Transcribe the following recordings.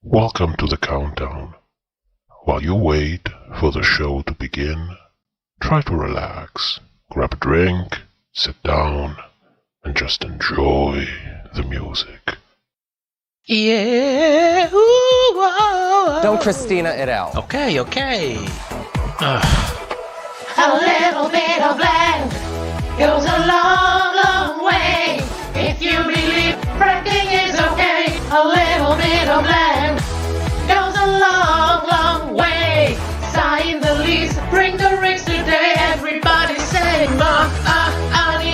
Welcome to the countdown. While you wait for the show to begin, try to relax, grab a drink, sit down, and just enjoy the music. Yeah. Ooh, whoa. Don't Christina it out. Okay. A little bit of land goes a long, long way. If you believe fracking is okay, a little bit of land goes a long, long way. Sign the lease, bring the rigs today. Everybody say money, money,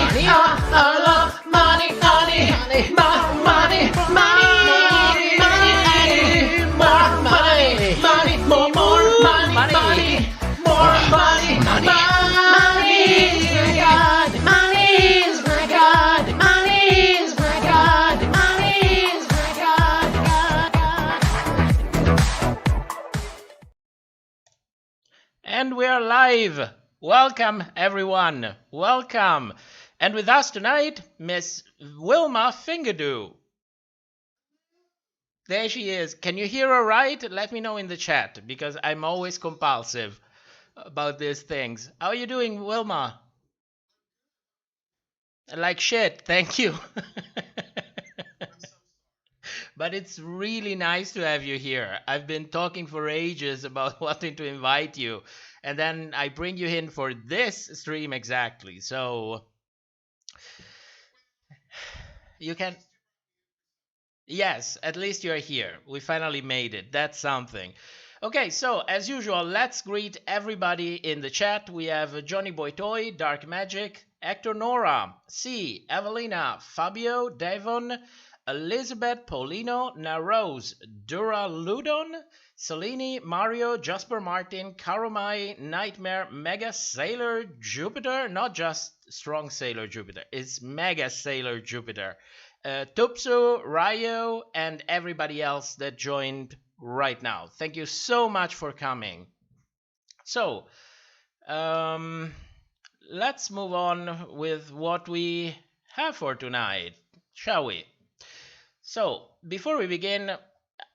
more money. And we are live. Welcome, everyone. Welcome. And with us tonight, Miss Wilma Fingerdew. There she is. Can you hear her right? Let me know in the chat, because I'm always compulsive about these things. How are you doing, Wilma? Like shit, thank you. But it's really nice to have you here. I've been talking for ages about wanting to invite you, and then I bring you in for this stream exactly. So you can... Yes, at least you're here. We finally made it. That's something. Okay, so as usual, let's greet everybody in the chat. We have Johnny Boy Toy, Dark Magic, Hector Nora, C, Evelina, Fabio, Devon, Elizabeth, Paulino, Narose, Dura Ludon, Selini, Mario, Jasper Martin, Karomai, Nightmare, Mega Sailor Jupiter, not just Strong Sailor Jupiter, it's Mega Sailor Jupiter, Tupsu, Ryo, and everybody else that joined right now. Thank you so much for coming. So, let's move on with what we have for tonight, shall we? So, before we begin,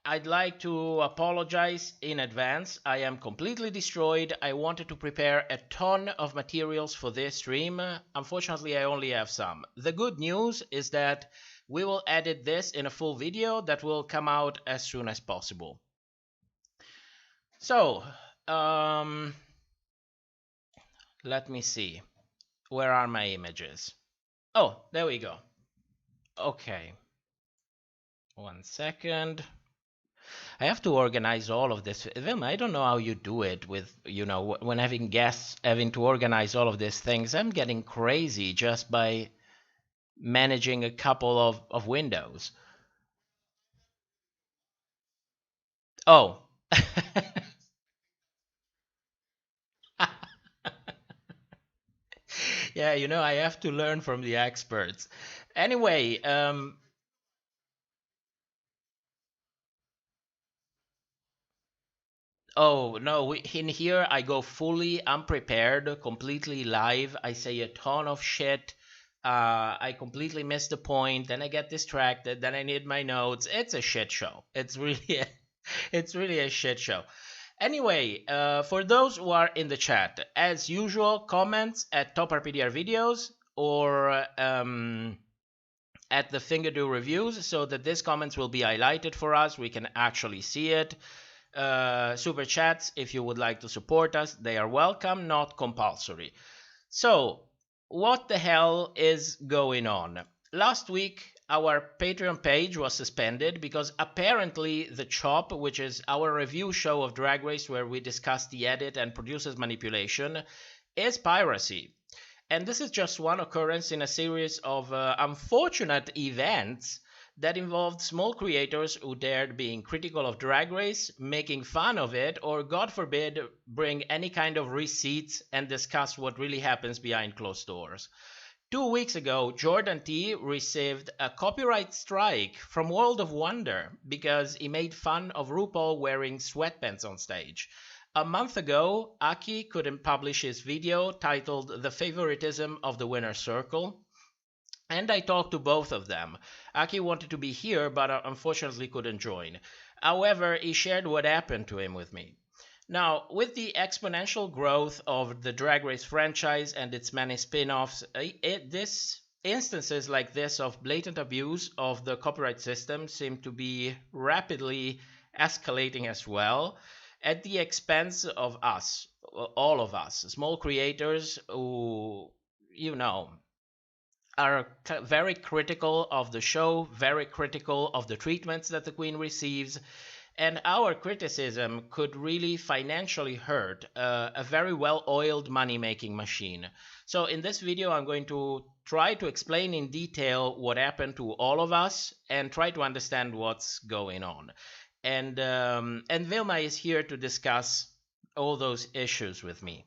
I'd like to apologize in advance. I am completely destroyed. I wanted to prepare a ton of materials for this stream. Unfortunately, I only have some. The good news is that we will edit this in a full video that will come out as soon as possible. So, let me see. Where are my images? Oh, there we go. Okay. 1 second. I have to organize all of this. Vilma, I don't know how you do it with, when having guests, having to organize all of these things. I'm getting crazy just by managing a couple of windows. Oh. Yeah, I have to learn from the experts. Anyway, oh, no, in here I go fully unprepared, completely live. I say a ton of shit. I completely miss the point, then I get distracted, then I need my notes. It's a shit show. It's really a shit show. Anyway, for those who are in the chat, as usual, comments at Top RPDR videos or at the Fingerdew reviews, so that these comments will be highlighted for us. We can actually see it. Super chats, if you would like to support us, they are welcome, not compulsory. So, what the hell is going on? Last week, our Patreon page was suspended because apparently The Chop, which is our review show of Drag Race where we discuss the edit and producers manipulation, is piracy. And this is just one occurrence in a series of unfortunate events that involved small creators who dared being critical of Drag Race, making fun of it, or God forbid, bring any kind of receipts and discuss what really happens behind closed doors. 2 weeks ago, Jordan T received a copyright strike from World of Wonder because he made fun of RuPaul wearing sweatpants on stage. A month ago, Aki couldn't publish his video titled The Favoritism of the Winner's Circle. And I talked to both of them. Aki wanted to be here, but unfortunately couldn't join. However, he shared what happened to him with me. Now, with the exponential growth of the Drag Race franchise and its many spin-offs, instances like this of blatant abuse of the copyright system seem to be rapidly escalating as well, at the expense of us, all of us, small creators who, you know, are very critical of the show, very critical of the treatments that the Queen receives, and our criticism could really financially hurt a very well-oiled money-making machine. So in this video, I'm going to try to explain in detail what happened to all of us and try to understand what's going on. And Vilma is here to discuss all those issues with me.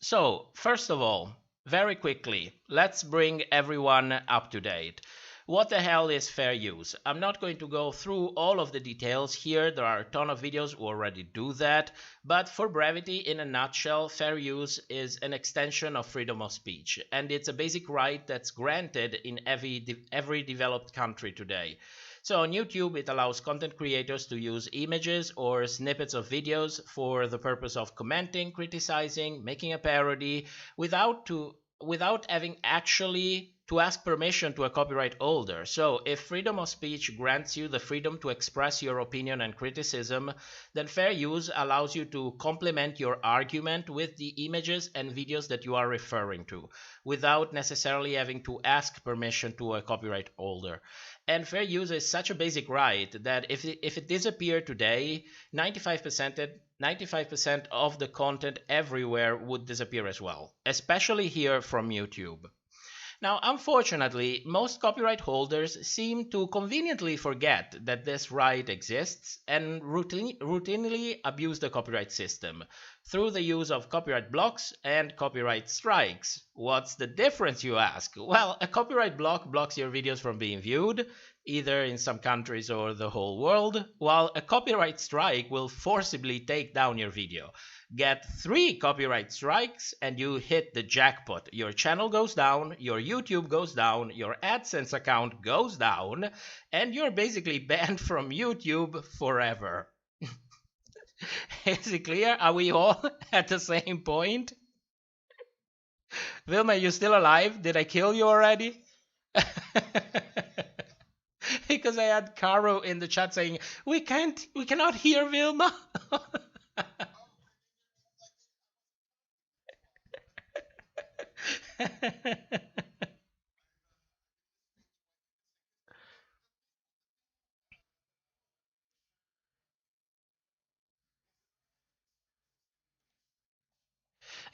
So, first of all, very quickly, let's bring everyone up to date. What the hell is fair use? I'm not going to go through all of the details here. There are a ton of videos who already do that. But for brevity, in a nutshell, fair use is an extension of freedom of speech. And it's a basic right that's granted in every developed country today. So on YouTube, it allows content creators to use images or snippets of videos for the purpose of commenting, criticizing, making a parody, without having actually to ask permission to a copyright holder. So if freedom of speech grants you the freedom to express your opinion and criticism, then fair use allows you to complement your argument with the images and videos that you are referring to, without necessarily having to ask permission to a copyright holder. And fair use is such a basic right that if it disappeared today, 95% of the content everywhere would disappear as well, especially here from YouTube. Now, unfortunately, most copyright holders seem to conveniently forget that this right exists and routinely abuse the copyright system through the use of copyright blocks and copyright strikes. What's the difference, you ask? Well, a copyright block blocks your videos from being viewed, either in some countries or the whole world, while a copyright strike will forcibly take down your video. Get 3 copyright strikes and you hit the jackpot. Your channel goes down, your YouTube goes down, your AdSense account goes down, and you're basically banned from YouTube forever. Is it clear? Are we all at the same point? Vilma, you still alive? Did I kill you already? Because I had Caro in the chat saying, we cannot hear Vilma.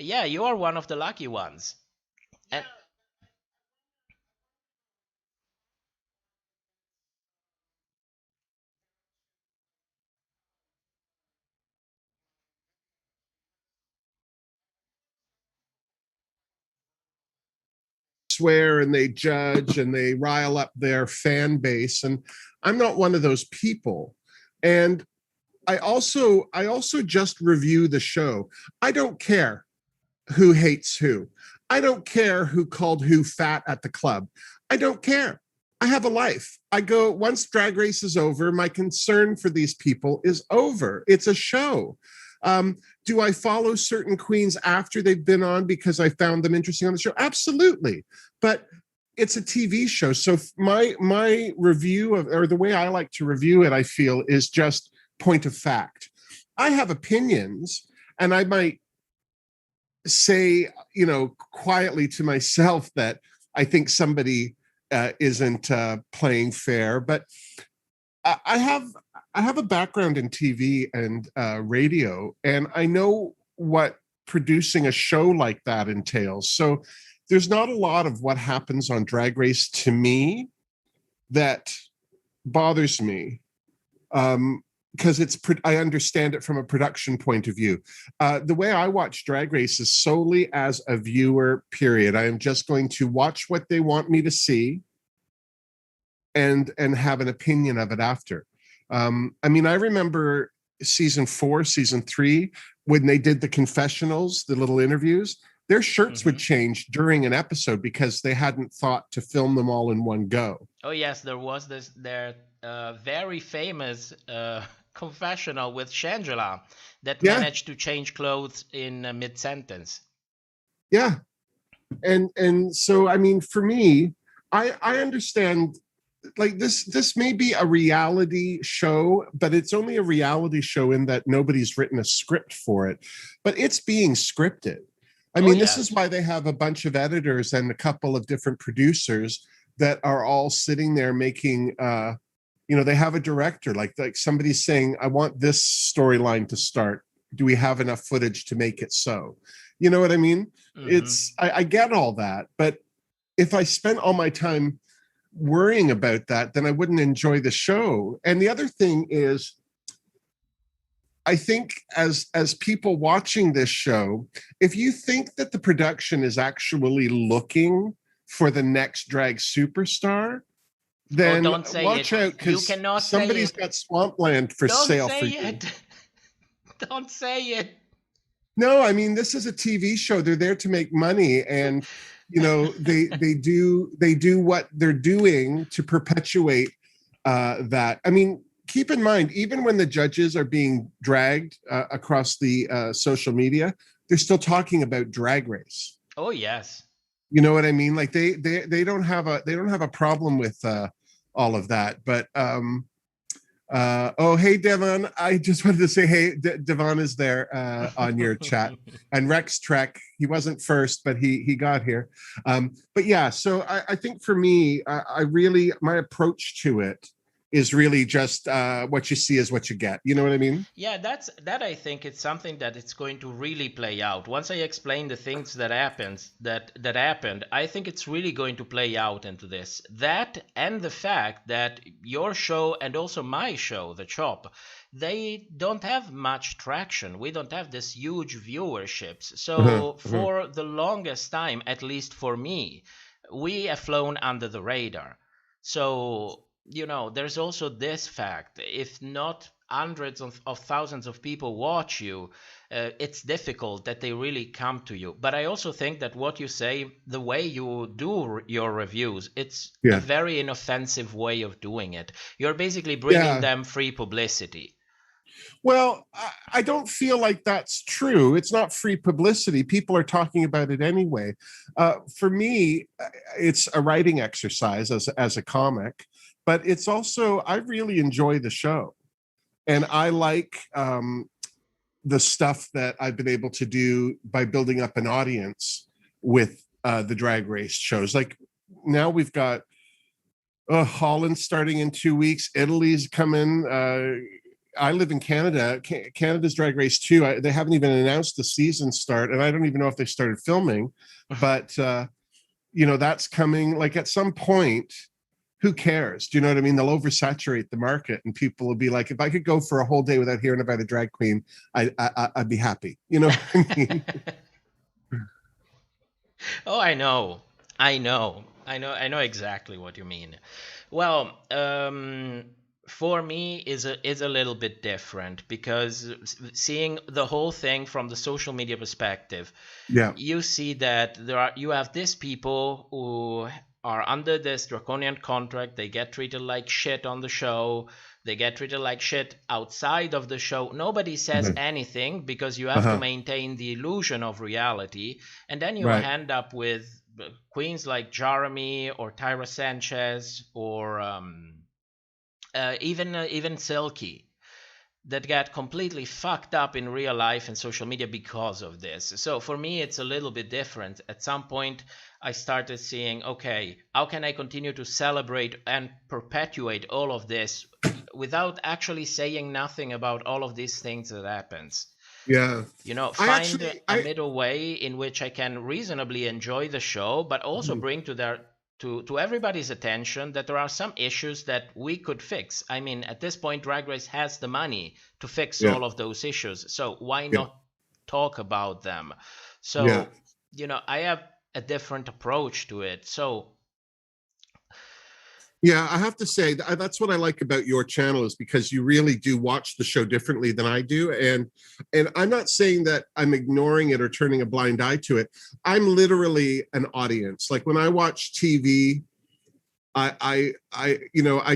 Yeah, you are one of the lucky ones. And swear and they judge and they rile up their fan base, and I'm not one of those people. And I also just review the show. I don't care who hates who. I don't care who called who fat at the club. I don't care. I have a life. I go, once Drag Race is over, my concern for these people is over. It's a show. Do I follow certain queens after they've been on because I found them interesting on the show? Absolutely. But it's a TV show. So my review of, or the way I like to review it, I feel, is just point of fact. I have opinions, and I might say, quietly to myself that I think somebody isn't playing fair, but I have a background in TV and radio, and I know what producing a show like that entails. So there's not a lot of what happens on Drag Race to me that bothers me, because I understand it from a production point of view. The way I watch Drag Race is solely as a viewer, period. I am just going to watch what they want me to see and have an opinion of it after. I remember season 4, season 3, when they did the confessionals, the little interviews. their shirts would change during an episode because they hadn't thought to film them all in one go. Oh yes, there was their very famous confessional with Shangela that managed to change clothes in mid-sentence. Yeah. And so, I mean, for me, I understand, like, this may be a reality show, but it's only a reality show in that nobody's written a script for it, but it's being scripted. I mean, this is why they have a bunch of editors and a couple of different producers that are all sitting there making, they have a director, like somebody's saying, I want this storyline to start. Do we have enough footage to make it so? You know what I mean? I get all that, but if I spent all my time worrying about that, then I wouldn't enjoy the show. And the other thing is, I think as people watching this show, if you think that the production is actually looking for the next drag superstar, then watch out, because somebody's got Swampland for sale for you. Don't say it. No, I mean, this is a TV show. They're there to make money, and they do what they're doing to perpetuate that. I mean, keep in mind, even when the judges are being dragged across the social media, they're still talking about Drag Race. Oh yes. You know what I mean? Like they don't have a problem with all of that. But oh, hey Devon, I just wanted to say, hey, Devon is there on your chat, and Rex Trek, he wasn't first, but he got here. But yeah, so I think for me, I really, my approach to it is really just what you see is what you get. You know what I mean? Yeah, that I think it's something that it's going to really play out. Once I explain the things that happened, I think it's really going to play out into this. That and the fact that your show and also my show, The Chop, they don't have much traction. We don't have this huge viewerships. So for the longest time, at least for me, we have flown under the radar. So there's also this fact. If not hundreds of thousands of people watch you, it's difficult that they really come to you. But I also think that what you say, the way you do your reviews, it's a very inoffensive way of doing it. You're basically bringing them free publicity. Well, I don't feel like that's true. It's not free publicity. People are talking about it anyway. For me, it's a writing exercise as a comic. But it's also, I really enjoy the show, and I like the stuff that I've been able to do by building up an audience with the Drag Race shows. Like now we've got Holland starting in 2 weeks. Italy's coming. I live in Canada. Canada's Drag Race 2. They haven't even announced the season start, and I don't even know if they started filming. But that's coming. Like at some point, who cares? Do you know what I mean? They'll oversaturate the market, and people will be like, if I could go for a whole day without hearing about a drag queen, I'd be happy. You know what I mean? Oh, I know exactly what you mean. Well, for me is a little bit different, because seeing the whole thing from the social media perspective, you see that you have these people who are under this draconian contract. They get treated like shit on the show. They get treated like shit outside of the show. Nobody says anything because you have to maintain the illusion of reality. And then you end up with queens like Jeremy or Tyra Sanchez or even Silky, that get completely fucked up in real life and social media because of this. So for me, it's a little bit different. At some point, I started seeing, okay, how can I continue to celebrate and perpetuate all of this without actually saying nothing about all of these things that happens? Yeah. Find a middle way in which I can reasonably enjoy the show, but also bring to everybody's attention that there are some issues that we could fix. I mean, at this point, Drag Race has the money to fix all of those issues. So why not talk about them? So, I have a different approach to it. So Yeah, I have to say that's what I like about your channel, is because you really do watch the show differently than I do. And I'm not saying that I'm ignoring it or turning a blind eye to it. I'm literally an audience. Like when I watch TV, I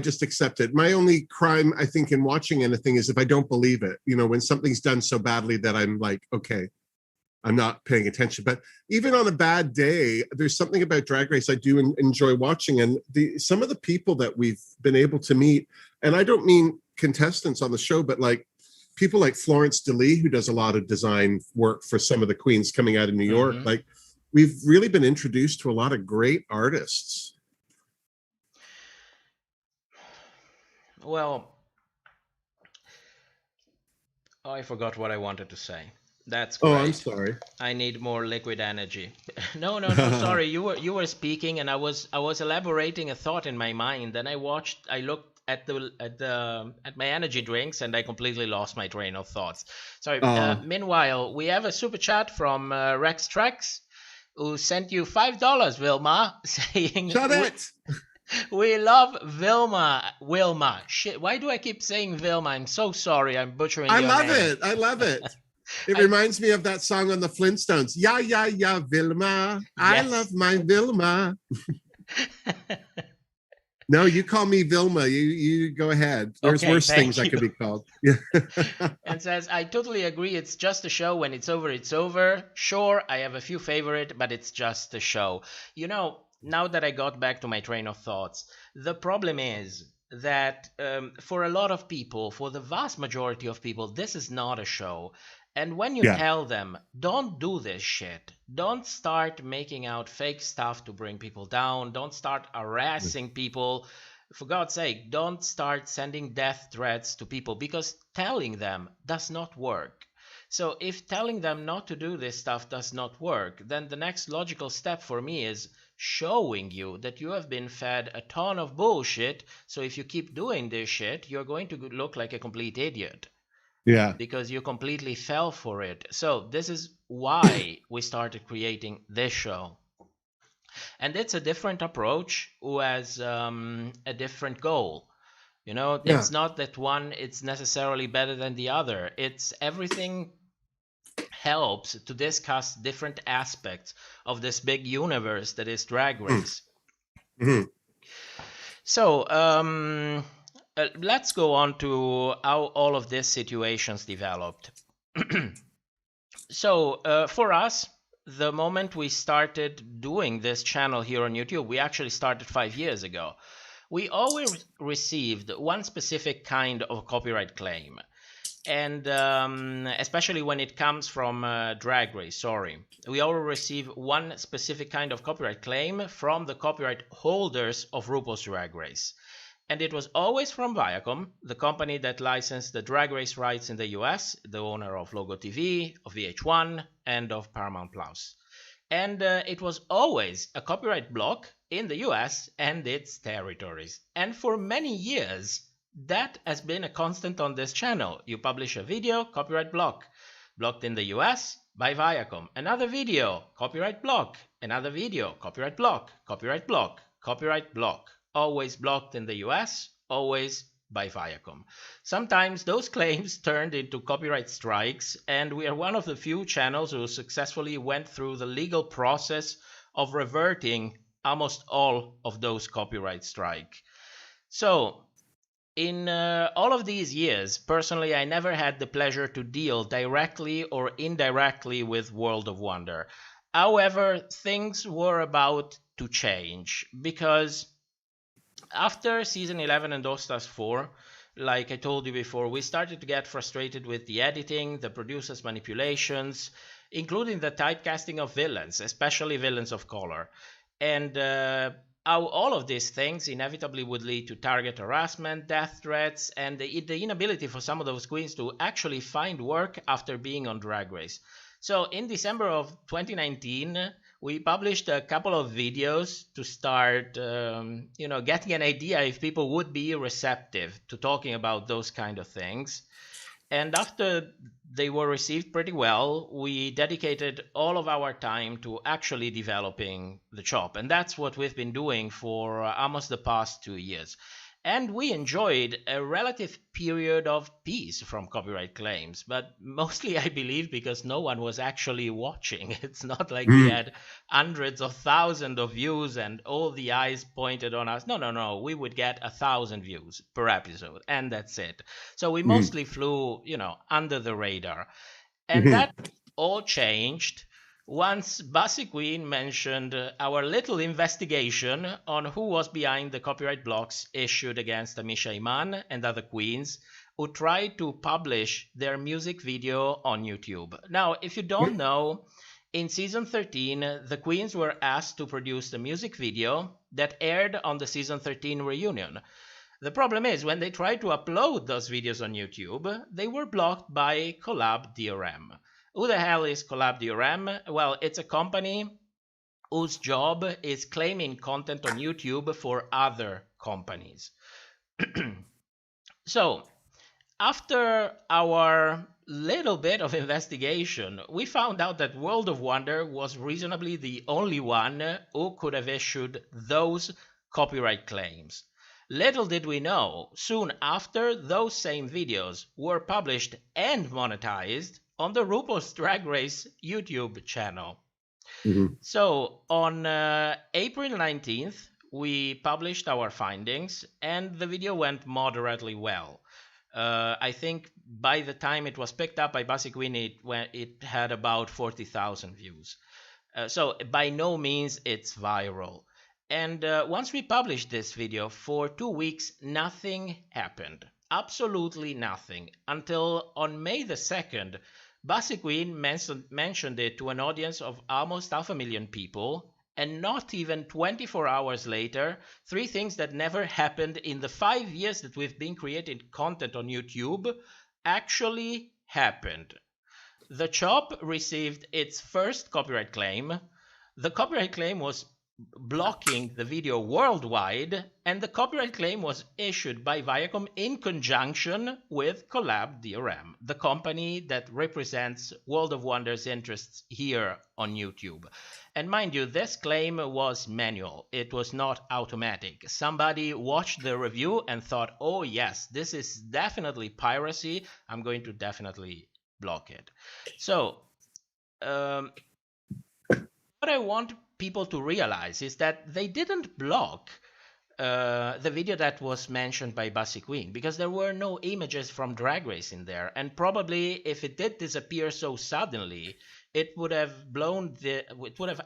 just accept it. My only crime, I think, in watching anything is if I don't believe it. When something's done so badly that I'm like, okay, I'm not paying attention. But even on a bad day, there's something about Drag Race I do enjoy watching. And some of the people that we've been able to meet, and I don't mean contestants on the show, but like people like Florence DeLee, who does a lot of design work for some of the queens coming out of New York. Like we've really been introduced to a lot of great artists. Well, I forgot what I wanted to say. That's great. Oh, I'm sorry. I need more liquid energy. No, sorry. You were speaking, and I was elaborating a thought in my mind. Then I looked at my energy drinks, and I completely lost my train of thoughts. Sorry. Meanwhile, we have a super chat from Rex Trex, who sent you $5, Vilma, saying, "Shut it." We love Wilma. Shit, why do I keep saying Vilma? I'm so sorry. I'm butchering your name. I love it. It reminds me of that song on the Flintstones. Yeah, yeah, yeah, Vilma. Yes. I love my Vilma. No, you call me Vilma. You go ahead. There's worse things I could be called. And says, I totally agree. It's just a show. When it's over, it's over. Sure, I have a few favorite, but it's just a show. Now that I got back to my train of thoughts, the problem is that for a lot of people, for the vast majority of people, this is not a show. And when you tell them, don't do this shit, don't start making out fake stuff to bring people down, don't start harassing people, for God's sake, don't start sending death threats to people, because telling them does not work. So if telling them not to do this stuff does not work, then the next logical step for me is showing you that you have been fed a ton of bullshit. So if you keep doing this shit, you're going to look like a complete idiot. Yeah. Because you completely fell for it. So this is why we started creating this show. And it's a different approach who has a different goal. It's not that one it's necessarily better than the other. It's everything helps to discuss different aspects of this big universe that is Drag Race. Mm-hmm. So let's go on to how all of these situations developed. So for us, the moment we started doing this channel here on YouTube, we actually started 5 years ago. We always received one specific kind of copyright claim. And especially when it comes from Drag Race, we always receive one specific kind of copyright claim from the copyright holders of RuPaul's Drag Race. And it was always from Viacom, the company that licensed the Drag Race rights in the US, the owner of Logo TV, of VH1, and of Paramount Plus. And it was always a copyright block in the US and its territories. And for many years, that has been a constant on this channel. You publish a video, copyright block. Blocked in the US by Viacom. Another video, copyright block. Another video, copyright block. Copyright block. Copyright block. Always blocked in the US, always by Viacom. Sometimes those claims turned into copyright strikes, and we are one of the few channels who successfully went through the legal process of reverting almost all of those copyright strikes. So, in all of these years, personally, I never had the pleasure to deal directly or indirectly with World of Wonder. However, things were about to change, because after season 11 and All Stars 4, like I told you before, we started to get frustrated with the editing, the producers' manipulations, including the typecasting of villains, especially villains of color. And how all of these things inevitably would lead to target harassment, death threats, and the inability for some of those queens to actually find work after being on Drag Race. So in December of 2019, we published a couple of videos to start, getting an idea if people would be receptive to talking about those kind of things. And after they were received pretty well. We dedicated all of our time to actually developing the shop, and that's what we've been doing for almost the past 2 years. And we enjoyed a relative period of peace from copyright claims, but mostly, I believe, because no one was actually watching. It's not like we had hundreds of thousands of views and all the eyes pointed on us. No. We would get 1,000 views per episode, and that's it. So we mostly flew, under the radar. And that all changed once Bussy Queen mentioned our little investigation on who was behind the copyright blocks issued against Amisha Iman and other queens who tried to publish their music video on YouTube. Now, if you don't know, in season 13, the queens were asked to produce the music video that aired on the season 13 reunion. The problem is, when they tried to upload those videos on YouTube, they were blocked by Collab DRM. Who the hell is Collab DRM? Well, it's a company whose job is claiming content on YouTube for other companies. So, after our little bit of investigation, we found out that World of Wonder was reasonably the only one who could have issued those copyright claims. Little did we know, soon after, those same videos were published and monetized on the RuPaul's Drag Race YouTube channel. So on April 19th, we published our findings, and the video went moderately well. I think by the time it was picked up by Bussy Queen, it had about 40,000 views. So by no means it's viral. And once we published this video, for 2 weeks, nothing happened. Absolutely nothing. Until on May the 2nd, Bussy Queen mentioned it to an audience of almost 500,000 people, and not even 24 hours later, 3 things that never happened in the 5 years that we've been creating content on YouTube actually happened. The Chop received its first copyright claim. The copyright claim was blocking the video worldwide, and the copyright claim was issued by Viacom in conjunction with Collab DRM, the company that represents World of Wonder's interests here on YouTube. And mind you, this claim was manual. It was not automatic. Somebody watched the review and thought, oh yes, this is definitely piracy. I'm going to definitely block it. So, what I want people to realize is that they didn't block the video that was mentioned by Bussy Queen, because there were no images from Drag Race in there, and probably if it did disappear so suddenly, it would have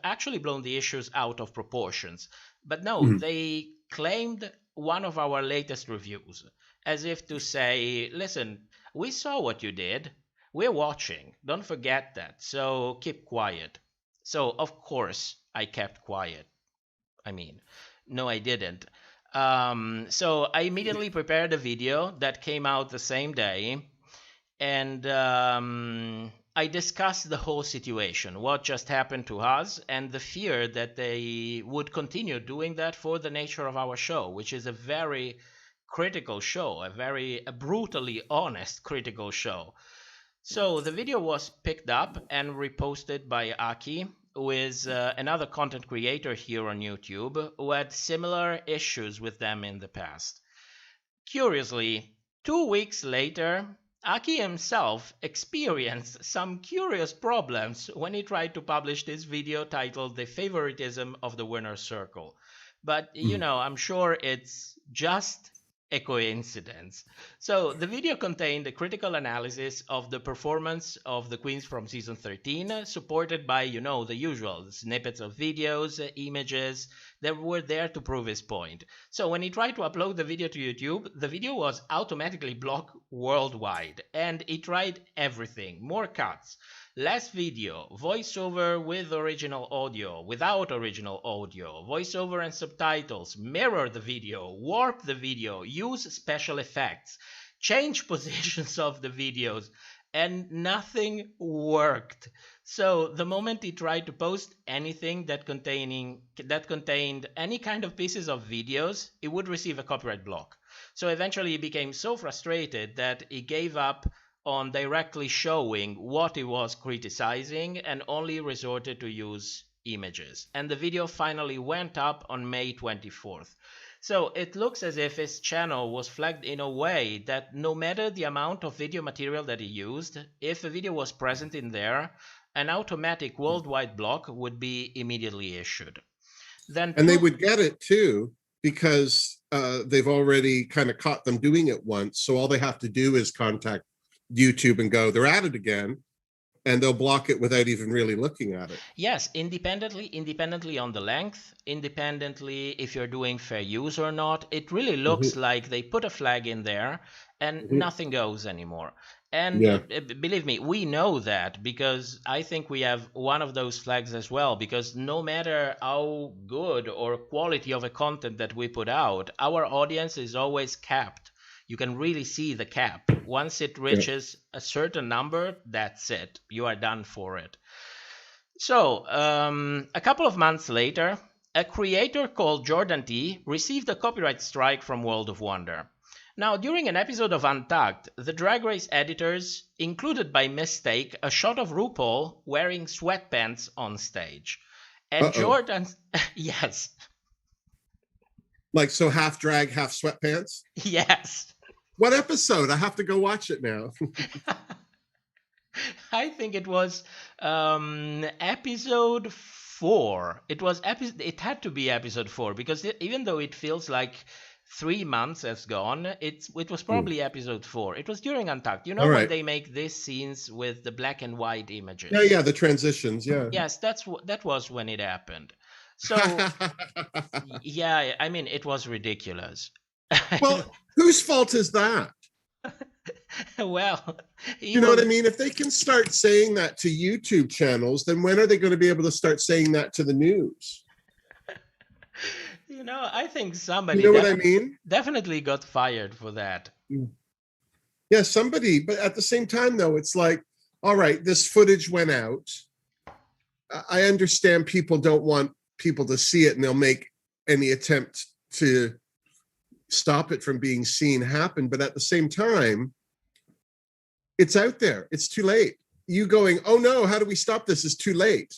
actually blown the issues out of proportions. But no, they claimed one of our latest reviews, as if to say, listen, we saw what you did, we're watching, don't forget that, so keep quiet. So of course I kept quiet. I mean, no, I didn't. So I immediately prepared a video that came out the same day, and I discussed the whole situation, what just happened to us, and the fear that they would continue doing that for the nature of our show, which is a very critical show, a brutally honest critical show. So the video was picked up and reposted by Aki, who is another content creator here on YouTube, who had similar issues with them in the past. Curiously, 2 weeks later, Aki himself experienced some curious problems when he tried to publish this video titled The Favoritism of the Winner's Circle. But, I'm sure it's just a coincidence. So the video contained a critical analysis of the performance of the queens from season 13, supported by, the usual snippets of videos, images that were there to prove his point. So when he tried to upload the video to YouTube, the video was automatically blocked worldwide, and he tried everything: more cuts, less video, voiceover with original audio, without original audio, voiceover and subtitles, mirror the video, warp the video, use special effects, change positions of the videos, and nothing worked. So the moment he tried to post anything that contained any kind of pieces of videos, he would receive a copyright block. So eventually he became so frustrated that he gave up on directly showing what he was criticizing and only resorted to use images. And the video finally went up on May 24th. So it looks as if his channel was flagged in a way that no matter the amount of video material that he used, if a video was present in there, an automatic worldwide block would be immediately issued. And they would get it too, because they've already kind of caught them doing it once. So all they have to do is contact YouTube and go, they're at it again, and they'll block it without even really looking at it. Yes, independently on the length, independently if you're doing fair use or not. It really looks like they put a flag in there and nothing goes anymore. And believe me, we know that, because I think we have one of those flags as well, because no matter how good or quality of a content that we put out, our audience is always capped. You can really see the cap. Once it reaches a certain number, that's it. You are done for it. So a couple of months later, a creator called Jordan T received a copyright strike from World of Wonder. Now, during an episode of Untucked, the Drag Race editors included by mistake a shot of RuPaul wearing sweatpants on stage. And Jordan, yes. Like, so half drag, half sweatpants? Yes. What episode? I have to go watch it now. I think it was episode 4. It had to be episode 4, because even though it feels like 3 months has gone, it was probably episode 4. It was during Untucked. You know, when they make these scenes with the black and white images. Yeah, the transitions. Yeah. Yes, that was when it happened. So yeah, I mean, it was ridiculous. Well, whose fault is that? Well, you know what I mean? If they can start saying that to YouTube channels, then when are they going to be able to start saying that to the news? You know, I think somebody what I mean? Definitely got fired for that. Yeah, somebody. But at the same time, though, it's like, all right, this footage went out. I understand people don't want people to see it, and they'll make any attempt to stop it from being seen happen. But at the same time, it's out there. It's too late. You going, oh no, how do we stop this, is too late.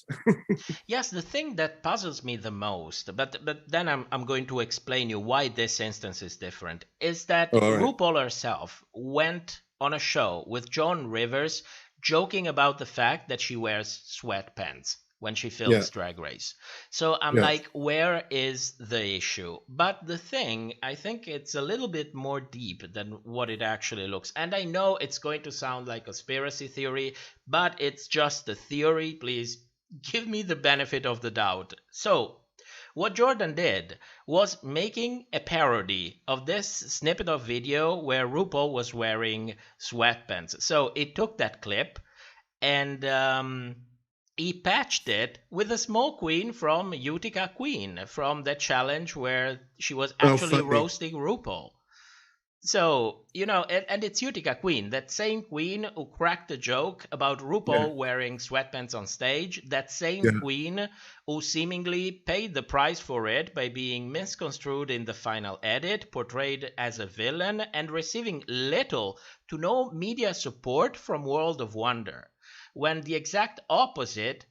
Yes, the thing that puzzles me the most, but then I'm going to explain you why this instance is different, is that RuPaul herself went on a show with Joan Rivers joking about the fact that she wears sweatpants when she films Drag Race. So I'm like, where is the issue? But the thing, I think it's a little bit more deep than what it actually looks. And I know it's going to sound like a conspiracy theory, but it's just a theory. Please give me the benefit of the doubt. So what Jordan did was making a parody of this snippet of video where RuPaul was wearing sweatpants. So it took that clip and he patched it with a small queen from Utica Queen, from the challenge where she was actually roasting RuPaul. So, you know, and it's Utica Queen, that same queen who cracked a joke about RuPaul wearing sweatpants on stage, that same queen who seemingly paid the price for it by being misconstrued in the final edit, portrayed as a villain, and receiving little to no media support from World of Wonder, when the exact opposite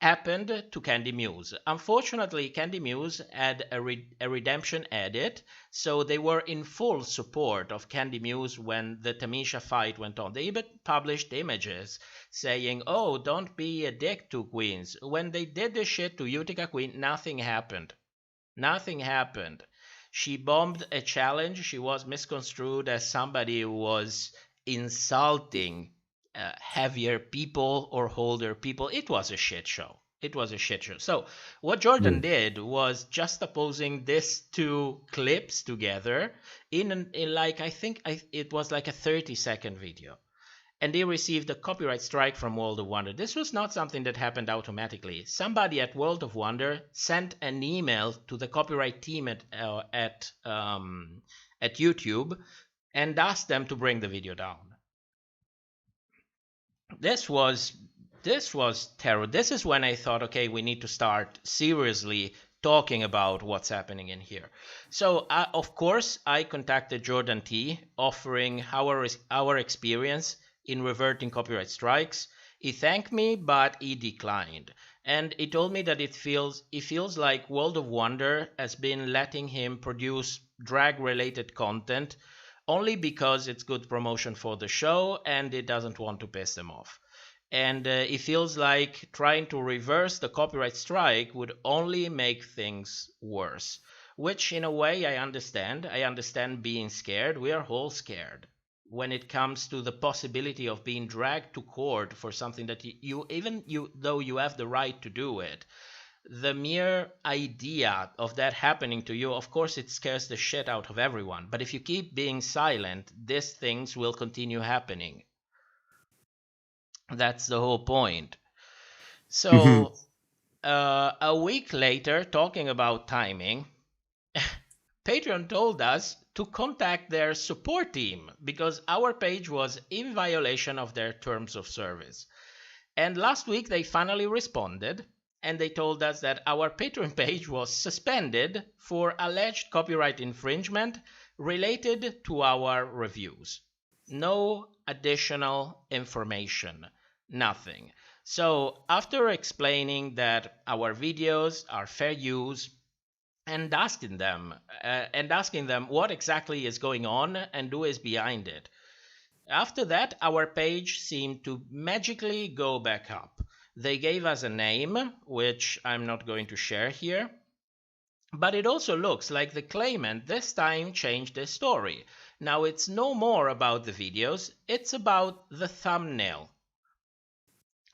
happened to Candy Muse. Unfortunately, Candy Muse had a redemption edit, so they were in full support of Candy Muse when the Tamisha fight went on. They even published images saying, oh, don't be a dick to queens. When they did this shit to Utica Queen, nothing happened. Nothing happened. She bombed a challenge. She was misconstrued as somebody who was insulting heavier people or older people. It was a shit show. It was a shit show. So what Jordan did was just opposing these two clips together in like, I think it was like a 30-second video. And they received a copyright strike from World of Wonder. This was not something that happened automatically. Somebody at World of Wonder sent an email to the copyright team at YouTube and asked them to bring the video down. This was terrible. This is when I thought, okay, we need to start seriously talking about what's happening in here. So, of course, I contacted Jordan T, offering our experience in reverting copyright strikes. He thanked me, but he declined. And he told me that it feels like World of Wonder has been letting him produce drag-related content only because it's good promotion for the show and it doesn't want to piss them off. And it feels like trying to reverse the copyright strike would only make things worse, which in a way I understand. I understand being scared. We are all scared when it comes to the possibility of being dragged to court for something that though you have the right to do it, the mere idea of that happening to you, of course, it scares the shit out of everyone. But if you keep being silent, these things will continue happening. That's the whole point. So, a week later, talking about timing, Patreon told us to contact their support team because our page was in violation of their terms of service. And last week they finally responded and they told us that our Patreon page was suspended for alleged copyright infringement related to our reviews. No additional information, nothing. So after explaining that our videos are fair use, and asking them what exactly is going on and who is behind it. After that, our page seemed to magically go back up. They gave us a name, which I'm not going to share here, but it also looks like the claimant this time changed the story. Now it's no more about the videos, it's about the thumbnail.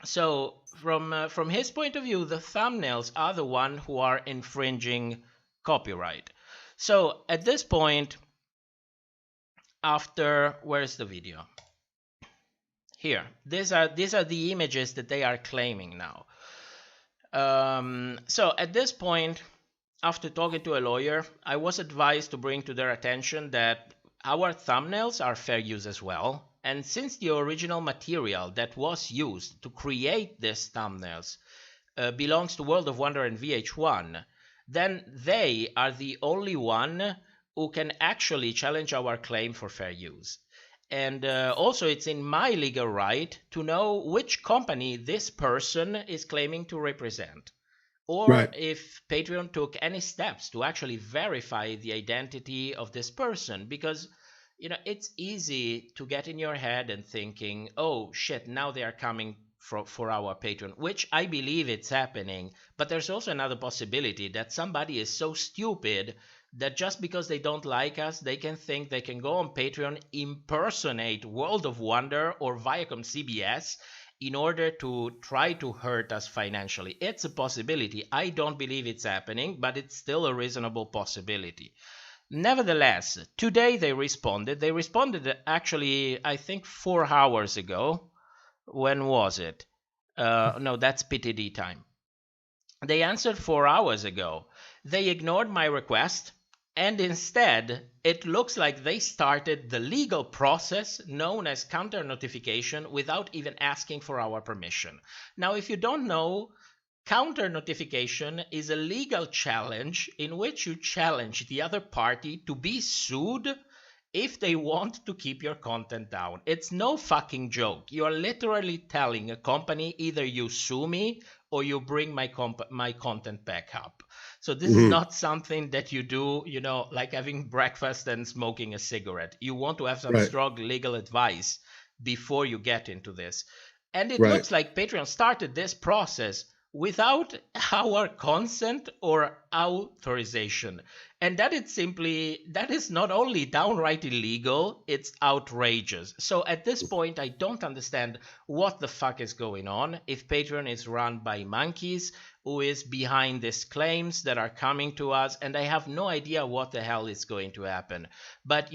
So from his point of view, the thumbnails are the one who are infringing copyright. So at this point, where's the video? Here, these are the images that they are claiming now. So at this point, after talking to a lawyer, I was advised to bring to their attention that our thumbnails are fair use as well. And since the original material that was used to create these thumbnails belongs to World of Wonder and VH1, then they are the only one who can actually challenge our claim for fair use. And also it's in my legal right to know which company this person is claiming to represent. Or if Patreon took any steps to actually verify the identity of this person. Because, it's easy to get in your head and thinking, oh shit, now they are coming for our Patreon, which I believe it's happening. But there's also another possibility that somebody is so stupid that just because they don't like us, they can think they can go on Patreon, impersonate World of Wonder or Viacom CBS in order to try to hurt us financially. It's a possibility. I don't believe it's happening, but it's still a reasonable possibility. Nevertheless, today they responded. They responded actually, I think 4 hours ago. When was it? No, that's PTD time. They answered 4 hours ago. They ignored my request, and instead, it looks like they started the legal process known as counter notification without even asking for our permission. Now, if you don't know, counter notification is a legal challenge in which you challenge the other party to be sued if they want to keep your content down. It's no fucking joke. You are literally telling a company either you sue me or you bring my content back up. So this is not something that you do, like having breakfast and smoking a cigarette. You want to have some strong legal advice before you get into this. And it looks like Patreon started this process without our consent or authorization. And that is not only downright illegal, it's outrageous. So at this point, I don't understand what the fuck is going on. If Patreon is run by monkeys, who is behind these claims that are coming to us, and I have no idea what the hell is going to happen. But,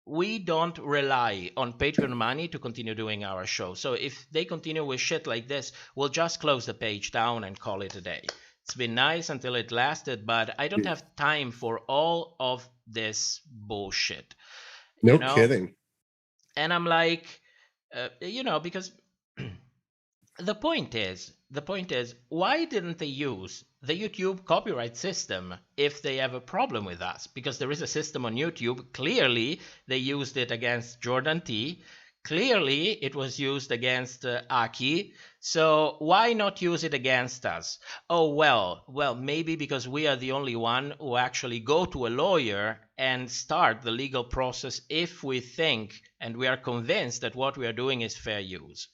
we don't rely on Patreon money to continue doing our show. So if they continue with shit like this, we'll just close the page down and call it a day. It's been nice until it lasted, but I don't have time for all of this bullshit. No kidding. And I'm like, because the point is, why didn't they use the YouTube copyright system if they have a problem with us? Because there is a system on YouTube. Clearly, they used it against Jordan T. Clearly, it was used against Aki. So why not use it against us? Oh, well, maybe because we are the only one who actually go to a lawyer and start the legal process if we think and we are convinced that what we are doing is fair use.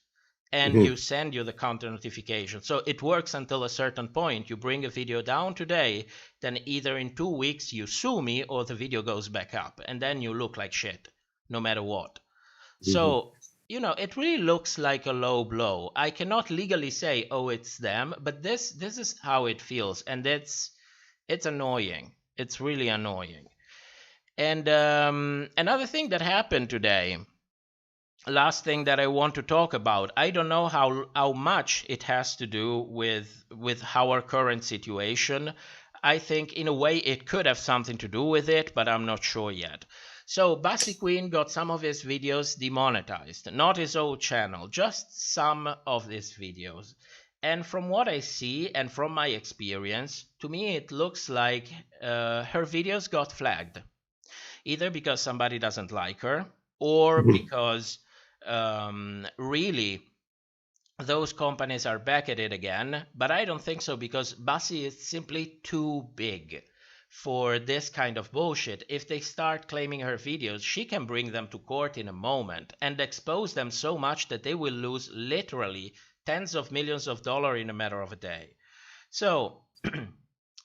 And you send you the counter notification. So it works until a certain point. You bring a video down today, then either in 2 weeks you sue me or the video goes back up, and then you look like shit, no matter what. So, it really looks like a low blow. I cannot legally say, oh, it's them, but this is how it feels, and it's annoying. It's really annoying. And another thing that happened today, last thing that I want to talk about, I don't know how much it has to do with our current situation. I think in a way it could have something to do with it, but I'm not sure yet. So Bassy Queen got some of his videos demonetized, not his old channel, just some of his videos. And from what I see and from my experience, to me it looks like her videos got flagged. Either because somebody doesn't like her, or because really those companies are back at it again. But I don't think so, because Bassy is simply too big for this kind of bullshit. If they start claiming her videos, she can bring them to court in a moment and expose them so much that they will lose literally tens of millions of dollars in a matter of a day. So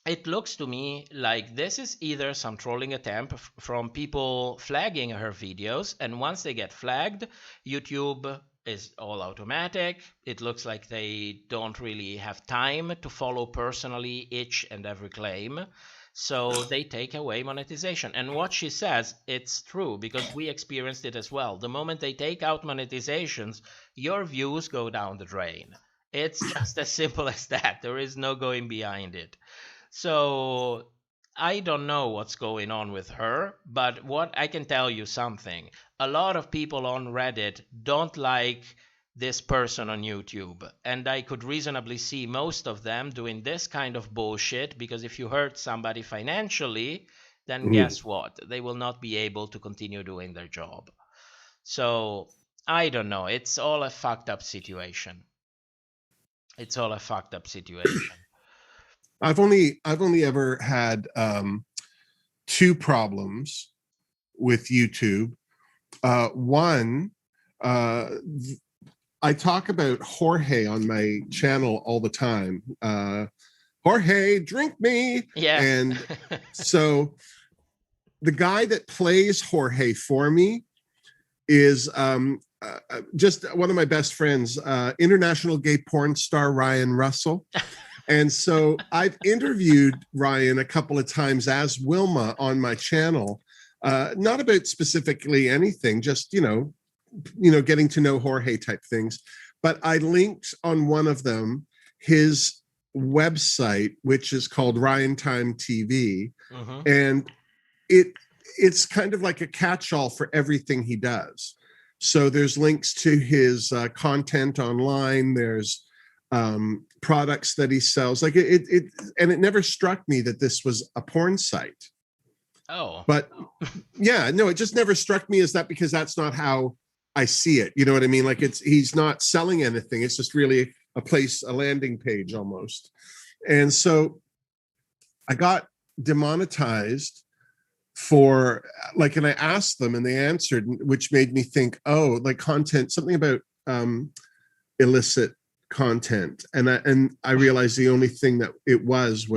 it looks to me like this is either some trolling attempt from people flagging her videos, and once they get flagged, YouTube is all automatic. It looks like they don't really have time to follow personally each and every claim. So they take away monetization. And what she says, it's true, because we experienced it as well. The moment they take out monetizations, your views go down the drain. It's just as simple as that. There is no going behind it. So I don't know what's going on with her, but what I can tell you something. A lot of people on Reddit don't like this person on YouTube, and I could reasonably see most of them doing this kind of bullshit, because if you hurt somebody financially, then guess what? They will not be able to continue doing their job. So I don't know. It's all a fucked up situation. It's all a fucked up situation. I've only ever had 2 problems with YouTube. One, I talk about Jorge on my channel all the time. Jorge, drink me. Yeah. And so the guy that plays Jorge for me is just one of my best friends, international gay porn star Ryan Russell. And so I've interviewed Ryan a couple of times as Wilma on my channel, not about specifically anything, just, getting to know Jorge type things. But I linked on one of them his website, which is called Ryan Time TV. And it's kind of like a catch-all for everything he does. So there's links to his content online. There's products that he sells. Like it never struck me that this was a porn site. Oh. But yeah, no, it just never struck me as that, because that's not how I see it. You know what I mean? Like he's not selling anything. It's just really a landing page almost. And so I got demonetized for and I asked them and they answered, which made me think, oh, like content, something about illicit content. And I realized the only thing that it was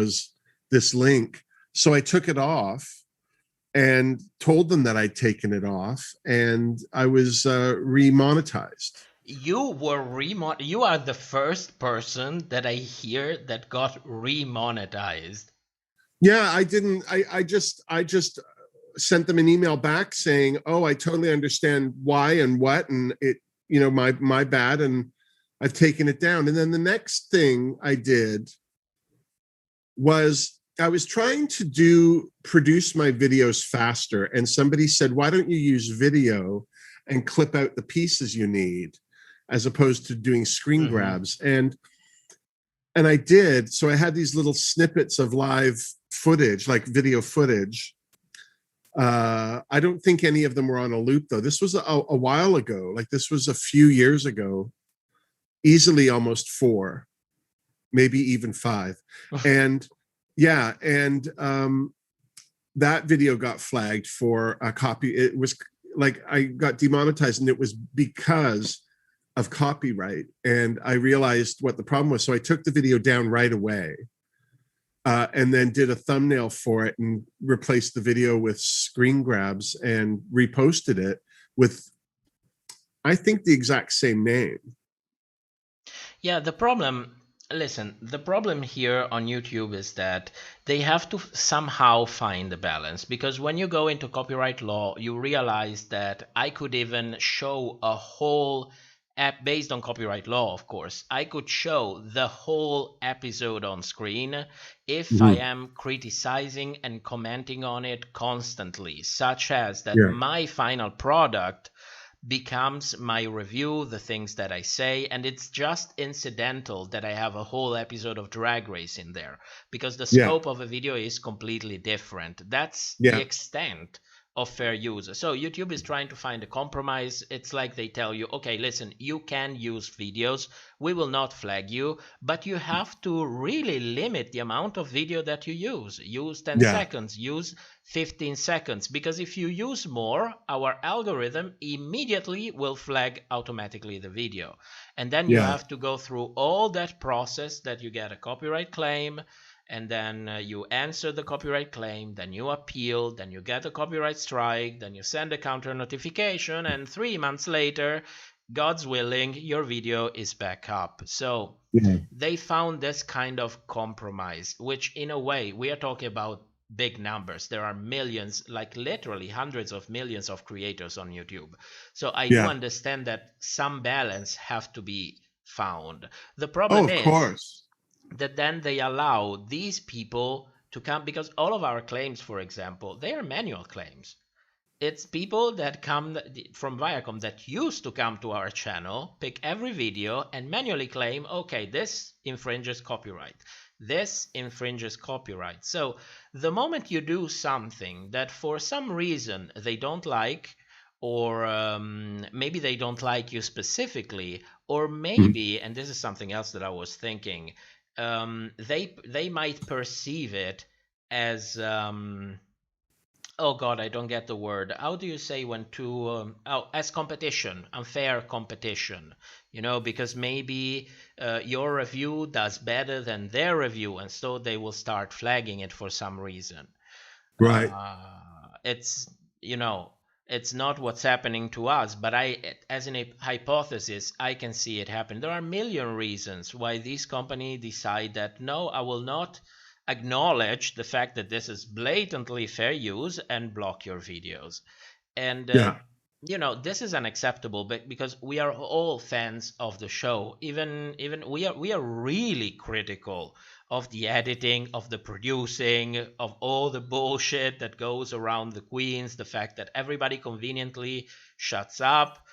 this link. So I took it off and told them that I'd taken it off, and I was remonetized. You were you are the first person that I hear that got remonetized. Yeah, I didn't. I just sent them an email back saying, "Oh, I totally understand why and what, and it, my bad, and I've taken it down." And then the next thing I did was I was trying to produce my videos faster, and somebody said, "Why don't you use video and clip out the pieces you need, as opposed to doing screen grabs?" And I did. So I had these little snippets of live footage, like video footage, I don't think any of them were on a loop though. This was a while ago. Like this was a few years ago, easily almost 4, maybe even 5. And yeah, and that video got flagged for a copy. It was like I got demonetized, and it was because of copyright. And I realized what the problem was. So I took the video down right away, and then did a thumbnail for it and replaced the video with screen grabs and reposted it with, I think, the exact same name. Yeah, the problem, listen, the problem here on YouTube is that they have to somehow find a balance, because when you go into copyright law, you realize that I could even show a whole app based on copyright law, of course. I could show the whole episode on screen if I am criticizing and commenting on it constantly, such as that my final product becomes my review, the things that I say, and it's just incidental that I have a whole episode of Drag Race in there, because the scope of a video is completely different. That's the extent of fair use. So YouTube is trying to find a compromise. It's like they tell you, okay, listen, you can use videos, we will not flag you, but you have to really limit the amount of video that you use. Use 10 seconds, use 15 seconds, because if you use more, our algorithm immediately will flag automatically the video. And then you have to go through all that process that you get a copyright claim, and then you answer the copyright claim, then you appeal, then you get a copyright strike, then you send a counter notification, and 3 months later, God's willing, your video is back up. So they found this kind of compromise, which in a way, we are talking about big numbers. There are millions, like literally hundreds of millions of creators on YouTube. So I do understand that some balance have to be found. The problem is that then they allow these people to come, because all of our claims, for example, they are manual claims. It's people that come from Viacom that used to come to our channel, pick every video and manually claim, okay, this infringes copyright. This infringes copyright. So the moment you do something that for some reason they don't like, or maybe they don't like you specifically, or maybe, and this is something else that I was thinking, they might perceive it as oh God, I don't get the word. How do you say when two as competition, unfair competition, you know, because maybe your review does better than their review, and so they will start flagging it for some reason. Right. It's, you know, it's not what's happening to us, but as in a hypothesis, I can see it happen. There are a million reasons why these companies decide that, no, I will not acknowledge the fact that this is blatantly fair use and block your videos. And you know, this is unacceptable, but because we are all fans of the show, even we are really critical of the editing, of the producing, of all the bullshit that goes around the queens, the fact that everybody conveniently shuts up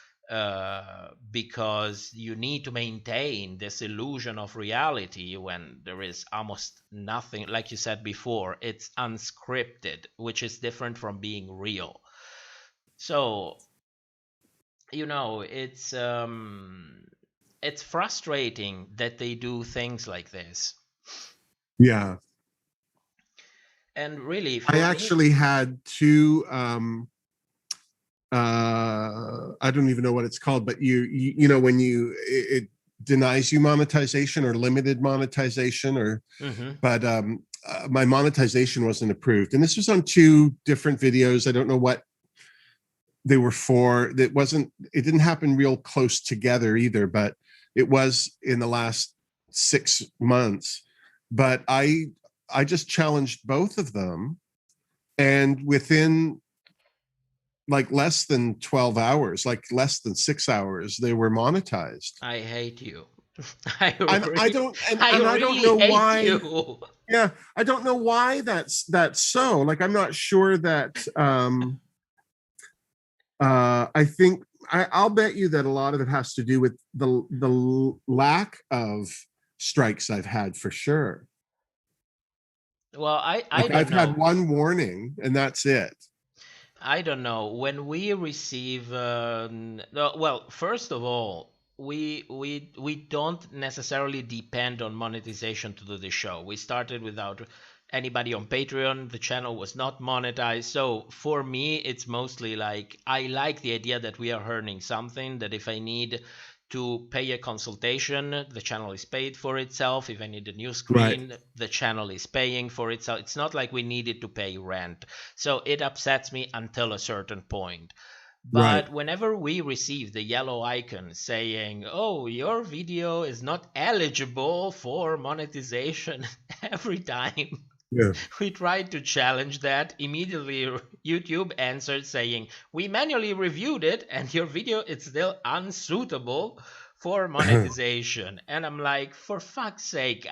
because you need to maintain this illusion of reality when there is almost nothing. Like you said before, it's unscripted, which is different from being real. So, you know, it's frustrating that they do things like this. Yeah. And really, I actually had two I don't even know what it's called, but you know, when it denies you monetization or limited monetization, or but my monetization wasn't approved, and this was on 2 different videos. I don't know what they were for. It didn't happen real close together either, but it was in the last 6 months. But I just challenged both of them, and within like less than 12 hours, like less than 6 hours, they were monetized. I hate you. I don't know why. Yeah, I don't know why that's so. Like, I'm not sure that. I think I'll bet you that a lot of it has to do with the lack of strikes I've had, for sure. Well, I've had one warning, and that's it. I don't know. When we receive, well, first of all, we don't necessarily depend on monetization to do the show. We started without anybody on Patreon. The channel was not monetized. So for me, it's mostly like I like the idea that we are earning something, that if I need to pay a consultation, the channel is paid for itself. If I need a new screen, the channel is paying for itself. It's not like we needed to pay rent. So it upsets me until a certain point. But whenever we receive the yellow icon saying, oh, your video is not eligible for monetization every time, Yeah. we tried to challenge that. Immediately, YouTube answered saying, we manually reviewed it and your video is still unsuitable for monetization. And I'm like, for fuck's sake, can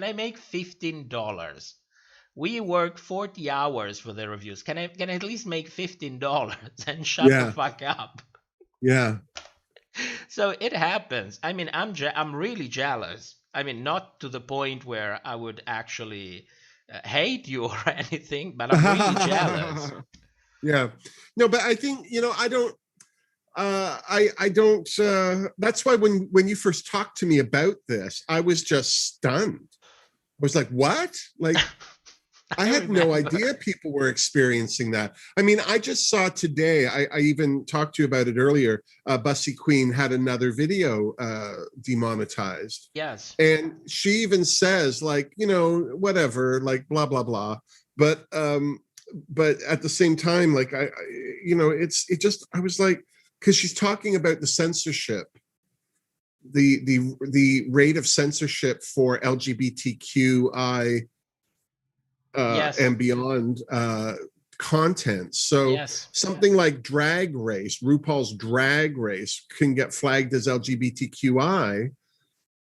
I make $15? We work 40 hours for the reviews. Can I at least make $15 and shut the fuck up? Yeah. So it happens. I mean, I'm really jealous. I mean, not to the point where I would actually hate you or anything, but I'm really jealous. Yeah. No, but I think, I don't, I don't, that's why when you first talked to me about this, I was just stunned. I was like, what? Like, I had no idea people were experiencing that. I mean, I just saw today, I even talked to you about it earlier, Bussy Queen had another video demonetized. Yes. And she even says, like, whatever, like, blah, blah, blah. But at the same time, like, I was like, because she's talking about the censorship, the rate of censorship for LGBTQI and beyond content. So something like Drag Race, RuPaul's Drag Race, can get flagged as LGBTQI,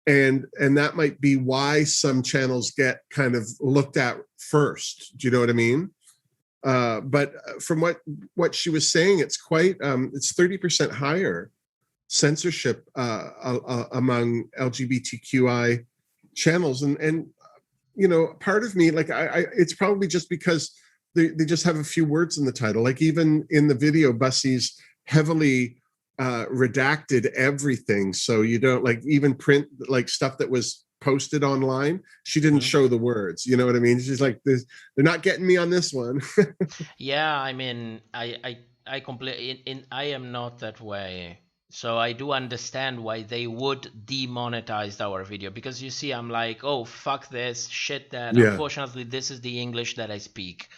and that might be why some channels get kind of looked at first. Do you know what I mean? But from what she was saying, it's quite it's 30% higher censorship among LGBTQI channels, and part of me, like, I it's probably just because they just have a few words in the title. Like, even in the video, Bussy's heavily redacted everything, so you don't, like, even print, like, stuff that was posted online, she didn't show the words. You know what I mean? She's like, they're not getting me on this one. Yeah, I mean, I completely, I am not that way. So I do understand why they would demonetize our video, because you see, I'm like, oh, fuck this, shit that. Unfortunately, this is the English that I speak.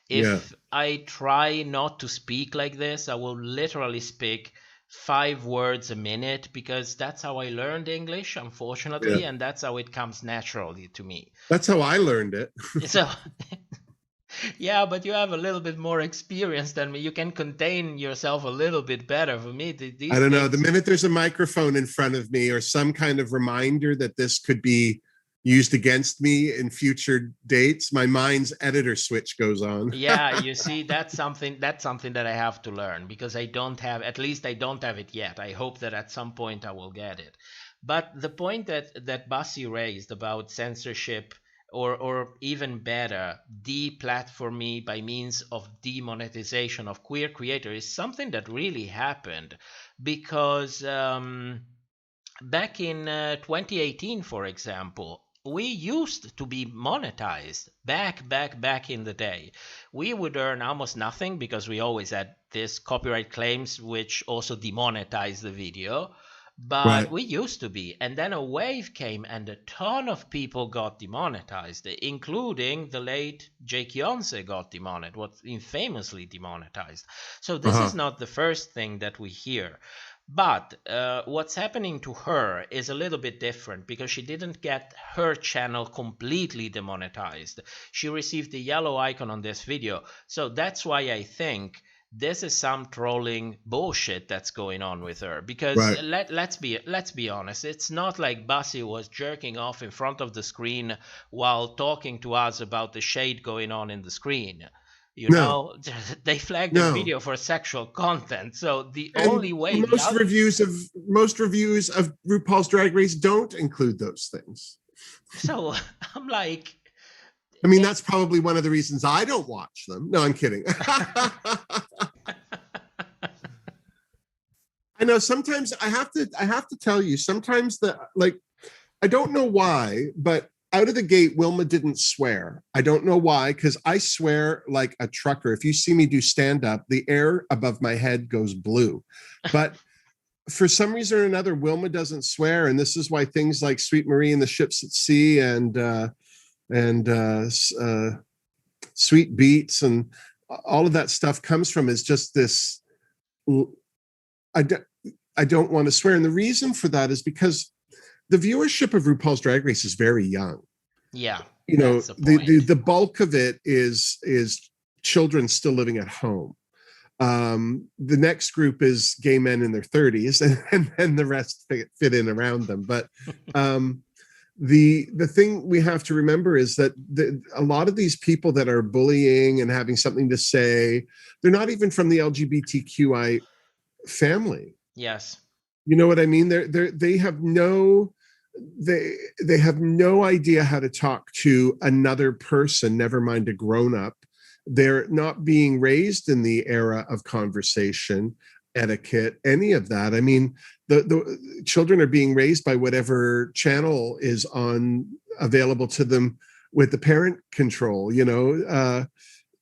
If I try not to speak like this, I will literally speak 5 words a minute, because that's how I learned English, unfortunately, and that's how it comes naturally to me. That's how I learned it. So yeah, but you have a little bit more experience than me. You can contain yourself a little bit better. For me, I don't know. The minute there's a microphone in front of me or some kind of reminder that this could be used against me in future dates, my mind's editor switch goes on. Yeah, you see, that's something that I have to learn, because I don't have it yet. I hope that at some point I will get it. But the point that Bussy raised about censorship, or even better, deplatforming by means of demonetization of queer creators, is something that really happened, because back in 2018, for example, we used to be monetized back in the day. We would earn almost nothing, because we always had these copyright claims which also demonetized the video. But we used to be, and then a wave came and a ton of people got demonetized, including the late Jake Yonce got demonetized, was infamously demonetized. So this is not the first thing that we hear. But what's happening to her is a little bit different, because she didn't get her channel completely demonetized. She received the yellow icon on this video. So that's why I think this is some trolling bullshit that's going on with her, because let's be honest, it's not like Bussy was jerking off in front of the screen while talking to us about the shade going on in the screen. You know, they flagged the video for sexual content. So the only way most reviews of RuPaul's Drag Race don't include those things. So I'm like, I mean, that's probably one of the reasons I don't watch them. No, I'm kidding. I know sometimes I have to tell you, sometimes I don't know why, but out of the gate, Wilma didn't swear. I don't know why, because I swear like a trucker. If you see me do stand up, the air above my head goes blue. But for some reason or another, Wilma doesn't swear, and this is why things like Sweet Marie and the Ships at Sea and Sweet Beats and all of that stuff comes from is just this. I don't want to swear, and the reason for that is because the viewership of RuPaul's Drag Race is very young. Yeah, you know, the bulk of it is children still living at home. The next group is gay men in their 30s, and then the rest fit in around them. But the thing we have to remember is that a lot of these people that are bullying and having something to say, they're not even from the LGBTQI family. Yes. You know what I mean? They have no idea how to talk to another person, never mind a grown-up. They're not being raised in the era of conversation, etiquette, any of that. I mean, the children are being raised by whatever channel is on available to them with the parent control. You know,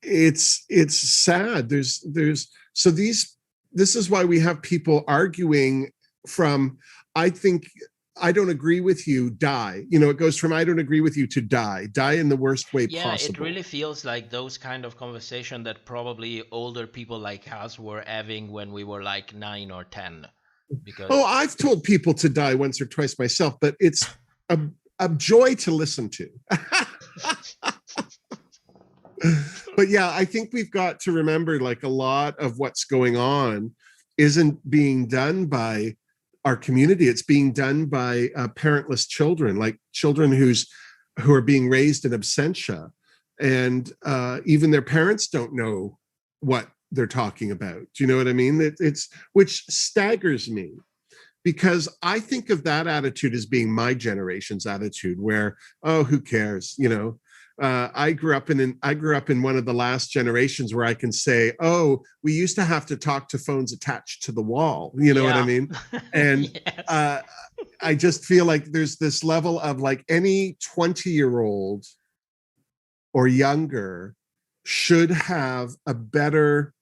it's sad. This is why we have people arguing from, I think, I don't agree with you, die. You know, it goes from I don't agree with you to die in the worst way possible. Yeah, it really feels like those kind of conversation that probably older people like us were having when we were like 9 or 10. Because I've told people to die once or twice myself, but it's a joy to listen to. But yeah, I think we've got to remember, like, a lot of what's going on isn't being done by our community. It's being done by parentless children, like children who are being raised in absentia, and even their parents don't know what they're talking about. Do you know what I mean? It's which staggers me, because I think of that attitude as being my generation's attitude, where, oh, who cares? You know, I grew up in one of the last generations where I can say, oh, we used to have to talk to phones attached to the wall. You know what I mean? And yes. I just feel like there's this level of, like, any 20-year-old or younger should have a better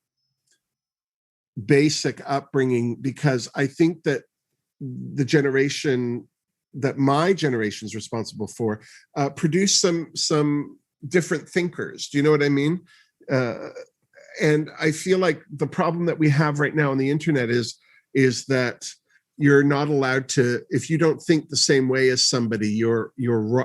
basic upbringing, because I think that the generation that my generation is responsible for produce some different thinkers. Do you know what I mean? And I feel like the problem that we have right now on the internet is that you're not allowed to, if you don't think the same way as somebody, you're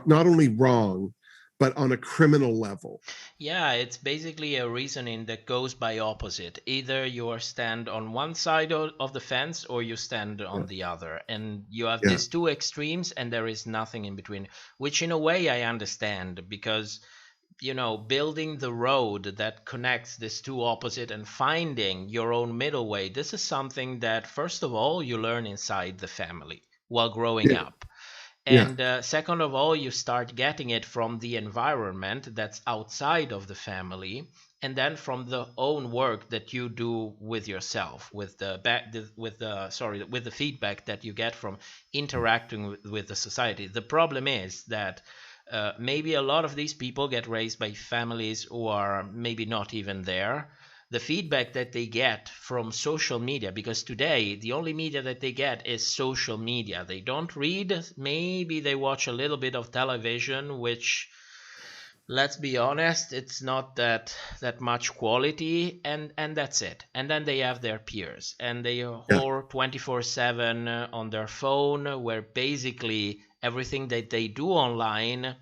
not only wrong, but on a criminal level. Yeah, it's basically a reasoning that goes by opposite. Either you stand on one side of the fence, or you stand on the other. And you have these two extremes, and there is nothing in between, which in a way I understand, because, you know, building the road that connects these two opposite and finding your own middle way, this is something that, first of all, you learn inside the family while growing up. And second of all, you start getting it from the environment that's outside of the family, and then from the own work that you do with yourself, with the feedback that you get from interacting with the society. The problem is that maybe a lot of these people get raised by families who are maybe not even there. The feedback that they get from social media, because today the only media that they get is social media. They don't read, maybe they watch a little bit of television, which, let's be honest, it's not that much quality, and that's it. And then they have their peers, and they whore 24/7 on their phone, where basically everything that they do online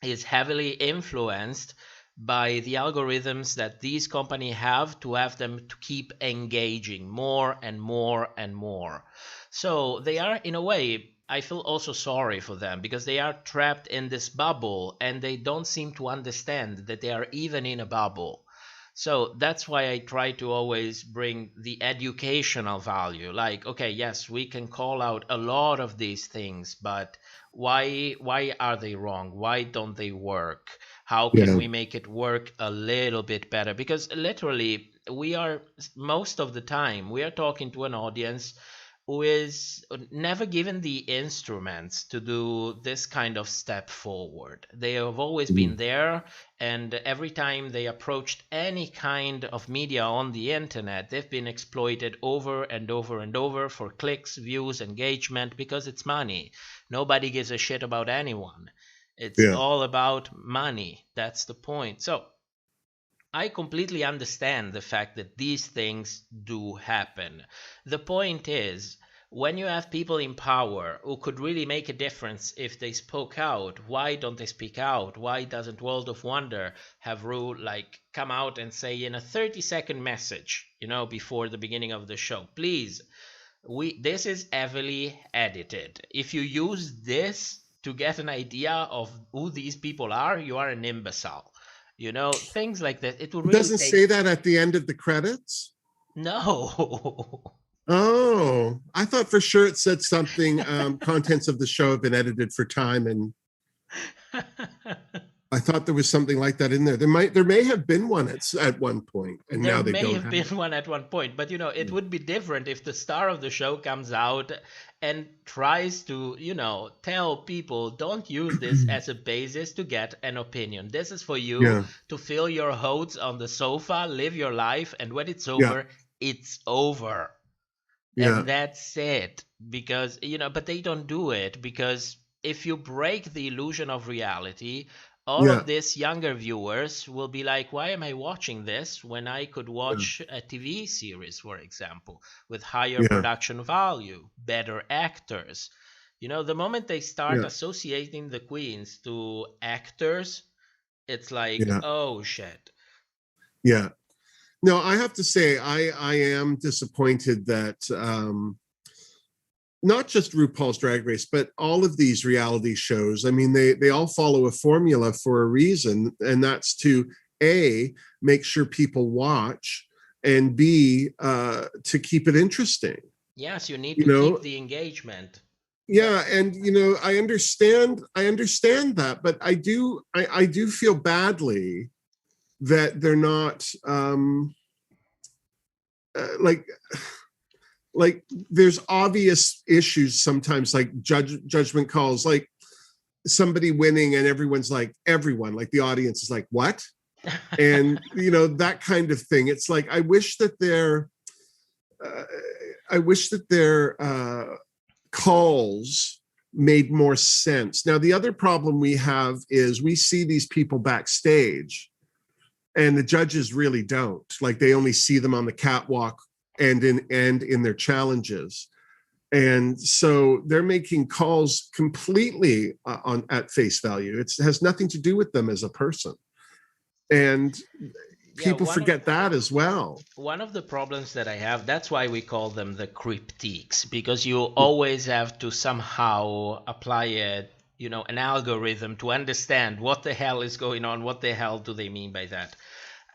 is heavily influenced by the algorithms that these companies have to have them to keep engaging more and more and more. So they are, in a way, I feel also sorry for them, because they are trapped in this bubble, and they don't seem to understand that they are even in a bubble. So that's why I try to always bring the educational value. Like, okay, yes, we can call out a lot of these things, but why are they wrong? Why don't they work? How can Yeah. we make it work a little bit better? Because literally, we are most of the time we are talking to an audience who is never given the instruments to do this kind of step forward. They have always been there, and every time they approached any kind of media on the internet, they've been exploited over and over and over for clicks, views, engagement, because it's money. Nobody gives a shit about anyone. It's Yeah. all about money. That's the point. So I completely understand the fact that these things do happen. The point is, when you have people in power who could really make a difference if they spoke out, why don't they speak out? Why doesn't World of Wonder have rule like come out and say in a 30-second message, before the beginning of the show, please, this is heavily edited. If you use this to get an idea of who these people are, you are an imbecile. Things like that. It will It really doesn't take... say that at the end of the credits. No. Oh, I thought for sure it said something. Contents of the show have been edited for time, and I thought there was something like that in there. There may have been one at one point, and now they don't There may have have been it. one at one point, but it would be different if the star of the show comes out and tries to, tell people, don't use this as a basis to get an opinion. This is for you Yeah. to fill your hopes on the sofa, live your life, and when it's Yeah. over, it's over. Yeah. And that's it. Because, but they don't do it, because if you break the illusion of reality, all Yeah. of these younger viewers will be like, why am I watching this when I could watch a TV series, for example, with higher Yeah. production value, better actors? The moment they start Yeah. associating the queens to actors, it's like, Yeah. oh shit. Yeah. No, I have to say, I am disappointed that not just RuPaul's Drag Race, but all of these reality shows, I mean, they all follow a formula for a reason, and that's to A, make sure people watch, and B, to keep it interesting. Yes, you need to keep the engagement. Yeah, and I understand that, but I do feel badly that they're not like there's obvious issues sometimes, like judgment calls, like somebody winning and everyone's like, the audience is like, what? And that kind of thing. It's like, I wish that their calls made more sense. Now, the other problem we have is we see these people backstage and the judges really don't. Like, they only see them on the catwalk and in their challenges. And so they're making calls completely at face value. It has nothing to do with them as a person. And people forget that as well. One of the problems that I have, that's why we call them the critiques, because you always have to somehow apply an algorithm to understand what the hell is going on. What the hell do they mean by that?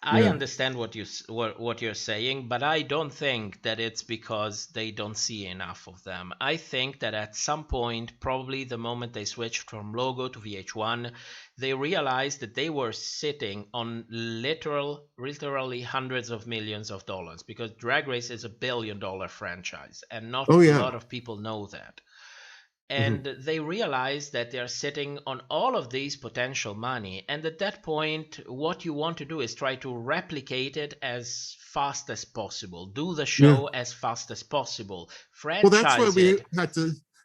I understand what you're saying, but I don't think that it's because they don't see enough of them. I think that at some point, probably the moment they switched from Logo to VH1, they realized that they were sitting on literally hundreds of millions of dollars, because Drag Race is $1 billion franchise, and not a lot of people know that. And they realize that they're sitting on all of these potential money. And at that point, what you want to do is try to replicate it as fast as possible. Do the show as fast as possible. Franchise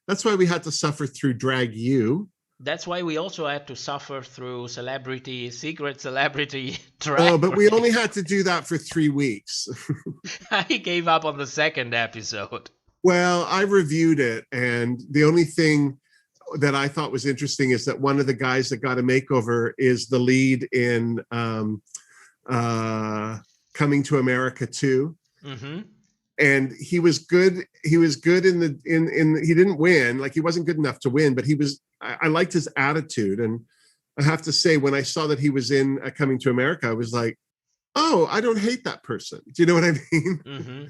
that's why we had to suffer through Drag U. That's why we also had to suffer through secret celebrity drag. Oh, but we only had to do that for 3 weeks. I gave up on the second episode. Well, I reviewed it, and the only thing that I thought was interesting is that one of the guys that got a makeover is the lead in Coming to America 2. Mm-hmm. And he was good. He was good in he didn't win, like he wasn't good enough to win, but I liked his attitude. And I have to say, when I saw that he was in Coming to America, I was like, oh, I don't hate that person. Do you know what I mean? Mm-hmm.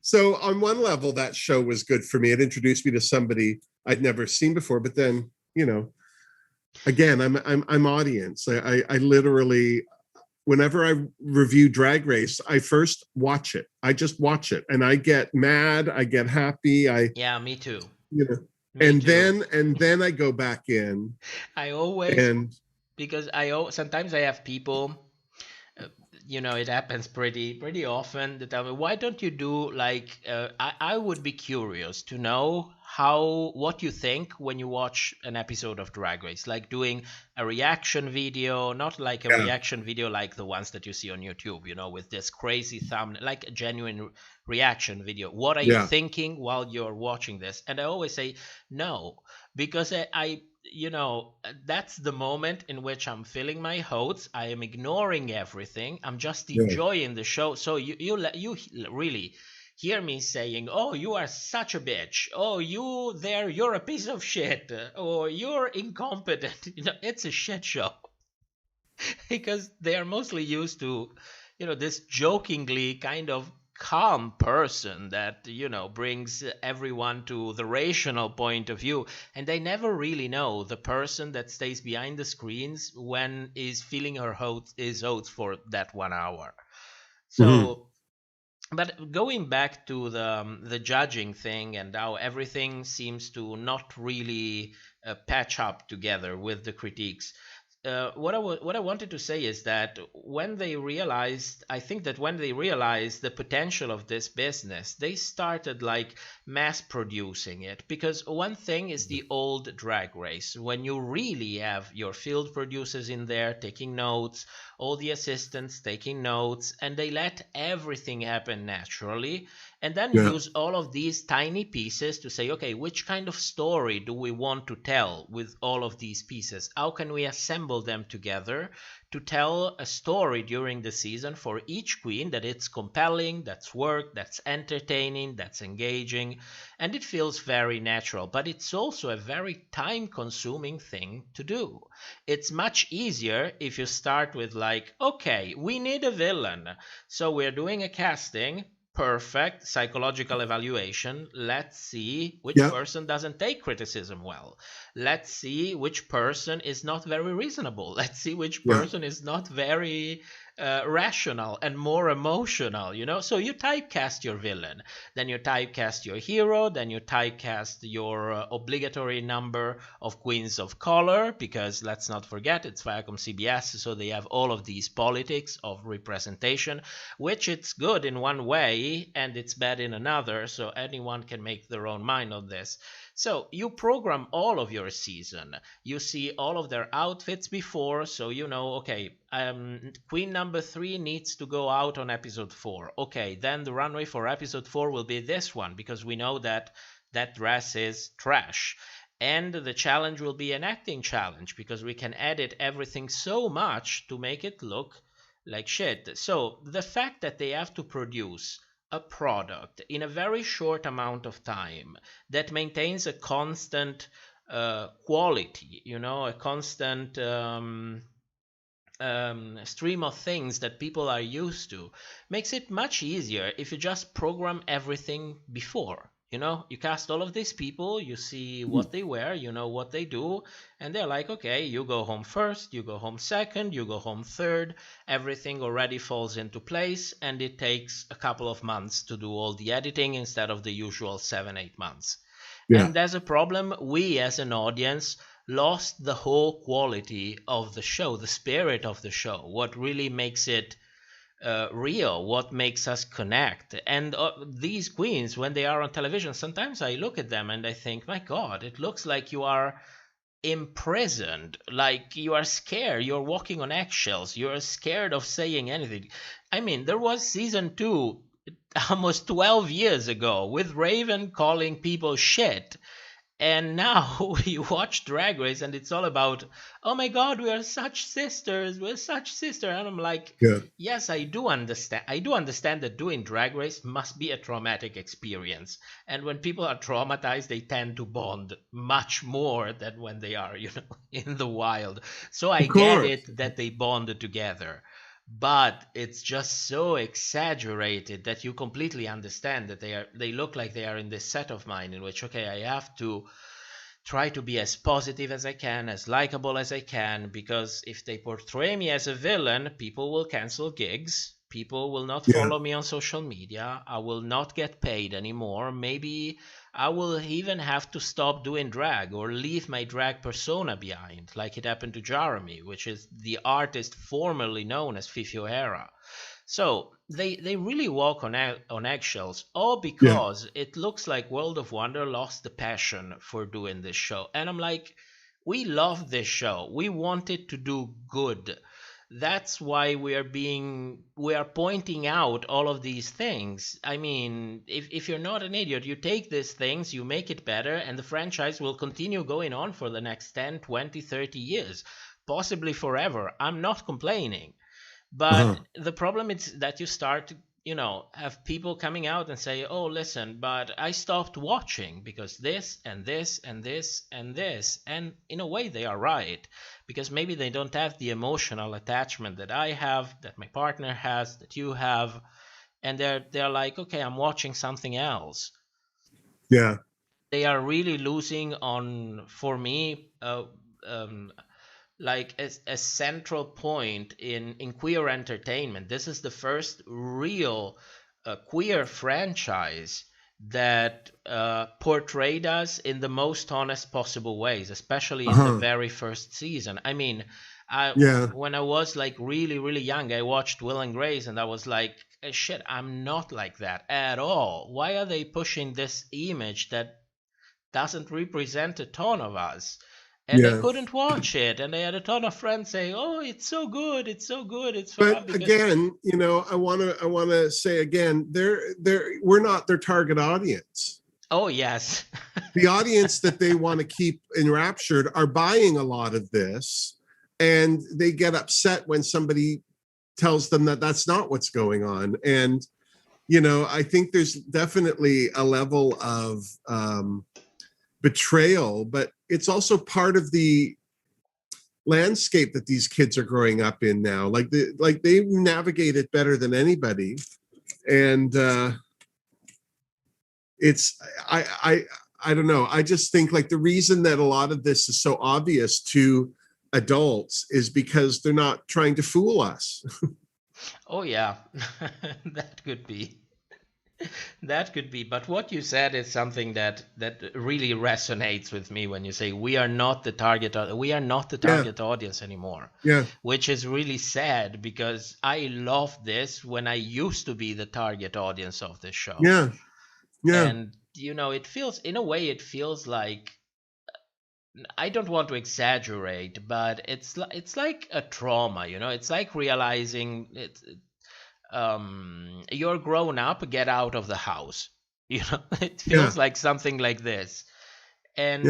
So on one level, that show was good for me. It introduced me to somebody I'd never seen before. But then, again, I'm audience. I literally, whenever I review Drag Race, I first watch it. I just watch it, and I get mad. I get happy. Yeah, me too. You know, Me and too. then I go back in I always, and because sometimes I have people, uh, it happens pretty often. They tell me, why don't you do like, I would be curious to know what you think when you watch an episode of Drag Race, like doing a reaction video, not like a yeah, reaction video like the ones that you see on YouTube, with this crazy thumbnail, like a genuine reaction video. What are you yeah, thinking while you're watching this? And I always say no, because that's the moment in which I'm filling my hopes. I am ignoring everything. I'm just yeah, enjoying the show. So you really hear me saying, "Oh, you are such a bitch. Oh, you're a piece of shit. Or you're incompetent." It's a shit show because they are mostly used to, this jokingly kind of calm person that brings everyone to the rational point of view, and they never really know the person that stays behind the screens when is feeling his oats for that 1 hour. mhm, So, but going back to the judging thing and how everything seems to not really patch up together with the critiques, what I wanted to say is that I think that when they realized the potential of this business, they started like mass producing it. Because one thing is the old Drag Race, when you really have your field producers in there taking notes, all the assistants taking notes, and they let everything happen naturally, and then yeah, use all of these tiny pieces to say, okay, which kind of story do we want to tell with all of these pieces? How can we assemble them together to tell a story during the season for each queen that it's compelling, that's work, that's entertaining, that's engaging, and it feels very natural. But it's also a very time consuming thing to do. It's much easier if you start with like, okay, we need a villain, so we're doing a casting. Perfect psychological evaluation. Let's see which yeah, person doesn't take criticism well. Let's see which person is not very reasonable. Let's see which yeah, person is not very rational and more emotional. So you typecast your villain, then you typecast your hero, then you typecast your obligatory number of queens of color, because let's not forget it's Viacom CBS, so they have all of these politics of representation, which it's good in one way and it's bad in another, so anyone can make their own mind on this. So you program all of your season. You see all of their outfits before, so okay, queen number 3 needs to go out on episode 4. Okay, then the runway for episode 4 will be this one, because we know that that dress is trash. And the challenge will be an acting challenge, because we can edit everything so much to make it look like shit. So the fact that they have to produce a product in a very short amount of time that maintains a constant quality, a constant stream of things that people are used to, makes it much easier if you just program everything before. You cast all of these people, you see what they wear, you know what they do, and they're like, okay, you go home first, you go home second, you go home third. Everything already falls into place, and it takes a couple of months to do all the editing instead of the usual 7-8 months. yeah. And there's a problem. We as an audience lost the whole quality of the show, the spirit of the show, what really makes it real, what makes us connect. And these queens, when they are on television, sometimes I look at them and I think, my God, it looks like you are imprisoned, like you are scared, you're walking on eggshells, you're scared of saying anything. I mean, there was season 2 almost 12 years ago with Raven calling people shit. And now you watch Drag Race and it's all about, oh my God, we are such sisters, we're such sisters. And I'm like, Yeah. yes, I do understand. I do understand that doing Drag Race must be a traumatic experience. And when people are traumatized, they tend to bond much more than when they are, in the wild. So I Of get course. it that they bonded together. but it's just so exaggerated that you completely understand that they look like they are in this set of mind in which, okay, I have to try to be as positive as I can, as likable as I can, because if they portray me as a villain, people will cancel gigs. People will not Yeah. follow me on social media. I will not get paid anymore. Maybe I will even have to stop doing drag or leave my drag persona behind, like it happened to Jeremy, which is the artist formerly known as Fifi O'Hara. So they really walk on eggshells, all Yeah. because it looks like World of Wonder lost the passion for doing this show. And I'm like, we love this show. We want it to do good. That's why we are pointing out all of these things. I mean, if you're not an idiot, you take these things, you make it better, and the franchise will continue going on for the next 10, 20, 30 years, possibly forever. I'm not complaining. Uh-huh. But the problem is that you start, have people coming out and say, oh, listen, but I stopped watching because this and this and this and this. And in a way, they are right, because maybe they don't have the emotional attachment that I have, that my partner has, that you have. And they're like, okay, I'm watching something else. Yeah. They are really losing on, for me, like a central point in queer entertainment. This is the first real queer franchise that portrayed us in the most honest possible ways, especially in the very first season. I mean, Yeah. when I was like really, really young, I watched Will and Grace and I was like, shit, I'm not like that at all. Why are they pushing this image that doesn't represent a ton of us? And I Yeah. couldn't watch it. And I had a ton of friends saying, "Oh, it's so good, it's so good, it's fun." But again, I want to say again, we're not their target audience. Oh yes. The audience that they want to keep enraptured are buying a lot of this, and they get upset when somebody tells them that that's not what's going on. And I think there's definitely a level of betrayal, but it's also part of the landscape that these kids are growing up in now. Like they navigate it better than anybody, and it's I don't know. I just think like the reason that a lot of this is so obvious to adults is because they're not trying to fool us. Oh yeah. That could be. That could be. But what you said is something that really resonates with me when you say we are not the target audience anymore. Yeah. Which is really sad, because I loved this when I used to be the target audience of this show. Yeah. Yeah. And it feels like, I don't want to exaggerate, but it's like a trauma, it's like realizing you're grown up, get out of the house. It feels like something like this. And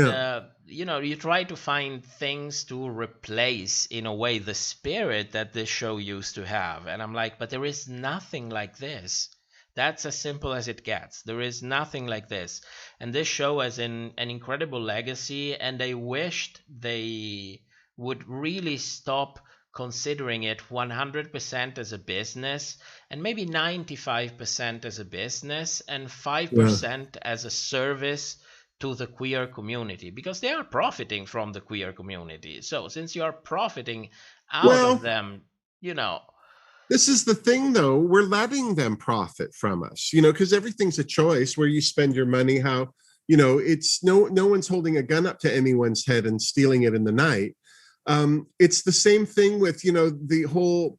you try to find things to replace, in a way, the spirit that this show used to have. And I'm like, but there is nothing like this. That's as simple as it gets. There is nothing like this. And this show has an incredible legacy, and I wished they would really stop considering it 100% as a business, and maybe 95% as a business, and 5% as a service to the queer community, because they are profiting from the queer community. So since you are profiting out of them, This is the thing, though. We're letting them profit from us, because everything's a choice where you spend your money, how, it's no one's holding a gun up to anyone's head and stealing it in the night. It's the same thing with, the whole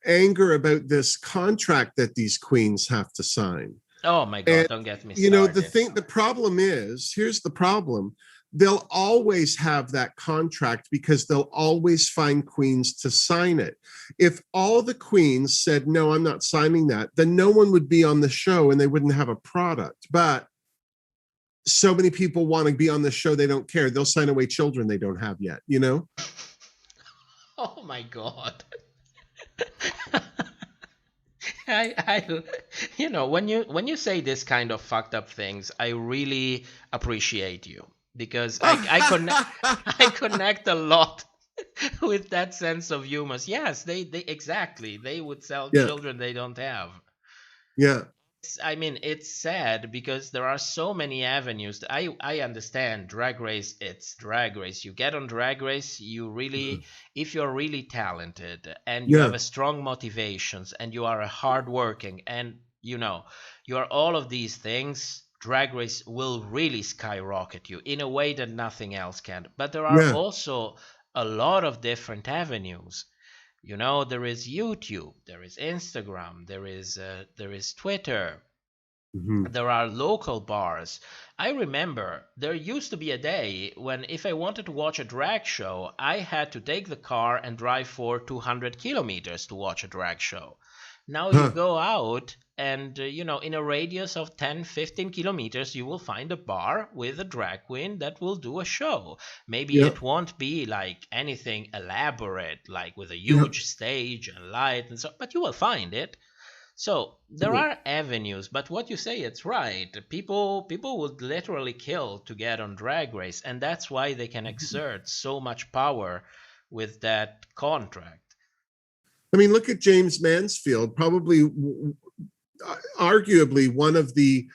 anger about this contract that these queens have to sign. Oh my God, don't get me started. The problem is, here's the problem. They'll always have that contract because they'll always find queens to sign it. If all the queens said, no, I'm not signing that, then no one would be on the show and they wouldn't have a product. But so many people want to be on the show, they don't care. They'll sign away children they don't have yet, Oh my God. I when you say this kind of fucked up things, I really appreciate you, because I connect a lot with that sense of humor. Yes, they exactly. They would sell Yeah. children they don't have. Yeah. I mean, it's sad because there are so many avenues. I understand Drag Race. It's Drag Race. You get on Drag Race, you really, if you're really talented and you Yeah. have a strong motivations and you are a hardworking and you are all of these things. Drag Race will really skyrocket you in a way that nothing else can. But there are Yeah. also a lot of different avenues. There is YouTube, there is Instagram, there is Twitter, Mhm. there are local bars. I remember there used to be a day when if I wanted to watch a drag show, I had to take the car and drive for 200 kilometers to watch a drag show. Now you Huh. go out and, in a radius of 10, 15 kilometers, you will find a bar with a drag queen that will do a show. Maybe Yeah. it won't be like anything elaborate, like with a Yeah. huge stage and light and so, but you will find it. So there Mhm. are avenues, but what you say, it's right. People would literally kill to get on Drag Race, and that's why they can exert so much power with that contract. I mean, look at James Mansfield, probably arguably one of the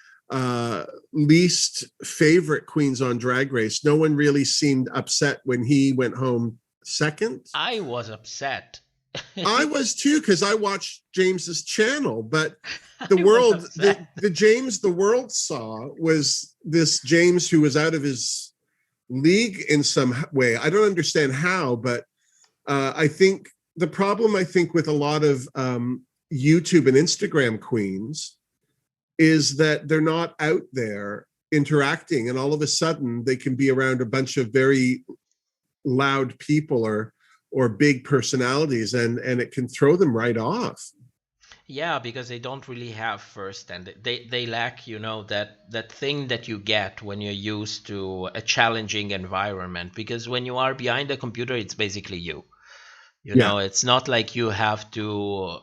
least favorite queens on Drag Race. No one really seemed upset when he went home second. I was upset. I was too, because I watched James's channel, but I the was world, upset. the James the world saw was this James who was out of his league in some way. I don't understand how, but I think the problem, with a lot of YouTube and Instagram queens is that they're not out there interacting, and all of a sudden they can be around a bunch of very loud people or big personalities, and it can throw them right off. Yeah, because they don't really have first, and they lack, that thing that you get when you're used to a challenging environment. Because when you are behind a computer, it's basically you. It's not like you have to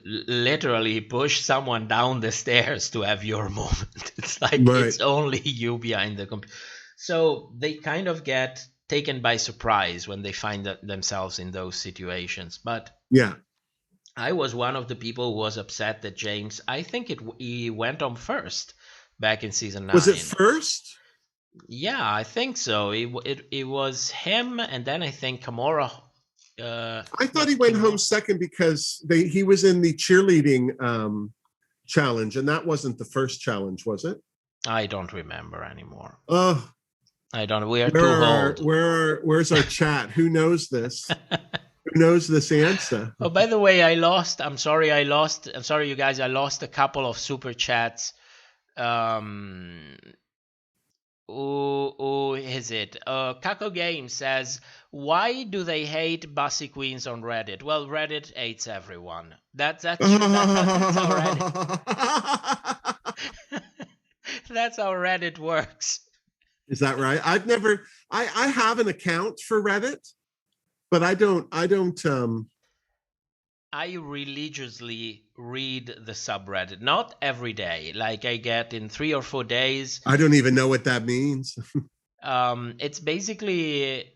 literally push someone down the stairs to have your moment. It's like Right. it's only you behind the computer. So they kind of get taken by surprise when they find themselves in those situations. But Yeah. I was one of the people who was upset that James, I think he went on first back in season 9. Was it first? Yeah, I think so. It was him, and then I think Kimura. I thought he went home second because he was in the cheerleading challenge, and that wasn't the first challenge, was it? I don't remember anymore. Oh, I don't. We are too old. Where's our chat? Who knows this? Who knows this answer? Oh, by the way, I lost. I'm sorry, you guys. I lost a couple of super chats. Who is it? Kako Game says, "Why do they hate Bussy Queens on Reddit?" Well, Reddit hates everyone. That's how Reddit. That's how Reddit works. Is that right? I've never. I have an account for Reddit, but I don't. I religiously read the subreddit, not every day. Like I get in 3 or 4 days. I don't even know what that means. It's basically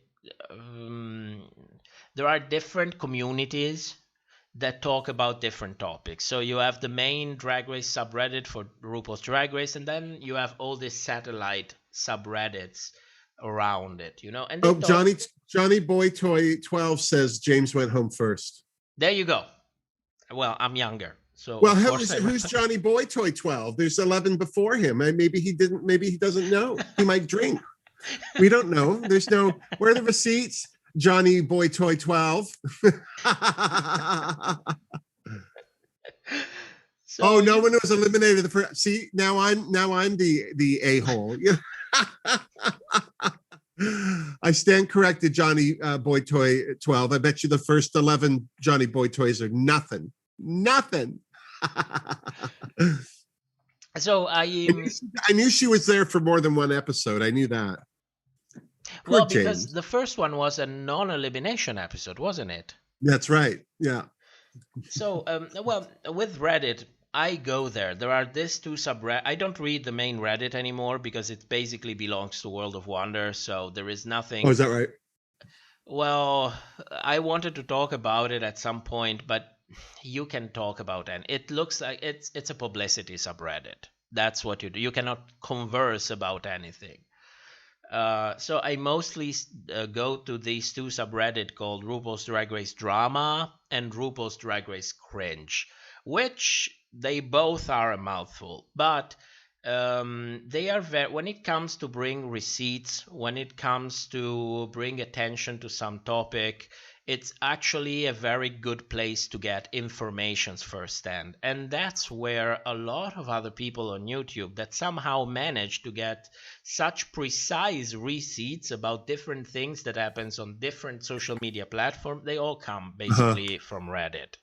there are different communities that talk about different topics. So you have the main Drag Race subreddit for RuPaul's Drag Race, and then you have all these satellite subreddits around it, And Johnny Boy Toy 12 says James went home first. There you go. Well, I'm younger, so. Well, who's Johnny Boy Toy 12? There's 11 before him. Maybe he didn't. Maybe he doesn't know. He might drink. We don't know. There's no. Where are the receipts? Johnny Boy Toy 12. So, no one was eliminated. See, now I'm the a-hole. I stand corrected, Johnny Boy Toy 12. I bet you the first 11 Johnny Boy Toys are nothing. So I knew she was there for more than one episode. I knew that. Well, because the first one was a non-elimination episode, wasn't it? That's right. Yeah. So, with Reddit, I go there. There are these two subreddits. I don't read the main Reddit anymore because it basically belongs to World of Wonder. So there is nothing. Oh, is that right? Well, I wanted to talk about it at some point, but you can talk about it. It looks like it's a publicity subreddit. That's what you do. You cannot converse about anything. So I mostly go to these two subreddit called RuPaul's Drag Race Drama and RuPaul's Drag Race Cringe, which they both are a mouthful, but they are very, when it comes to bring receipts, when it comes to bring attention to some topic, it's actually a very good place to get informations firsthand. And that's where a lot of other people on YouTube that somehow manage to get such precise receipts about different things that happens on different social media platforms, they all come basically from Reddit.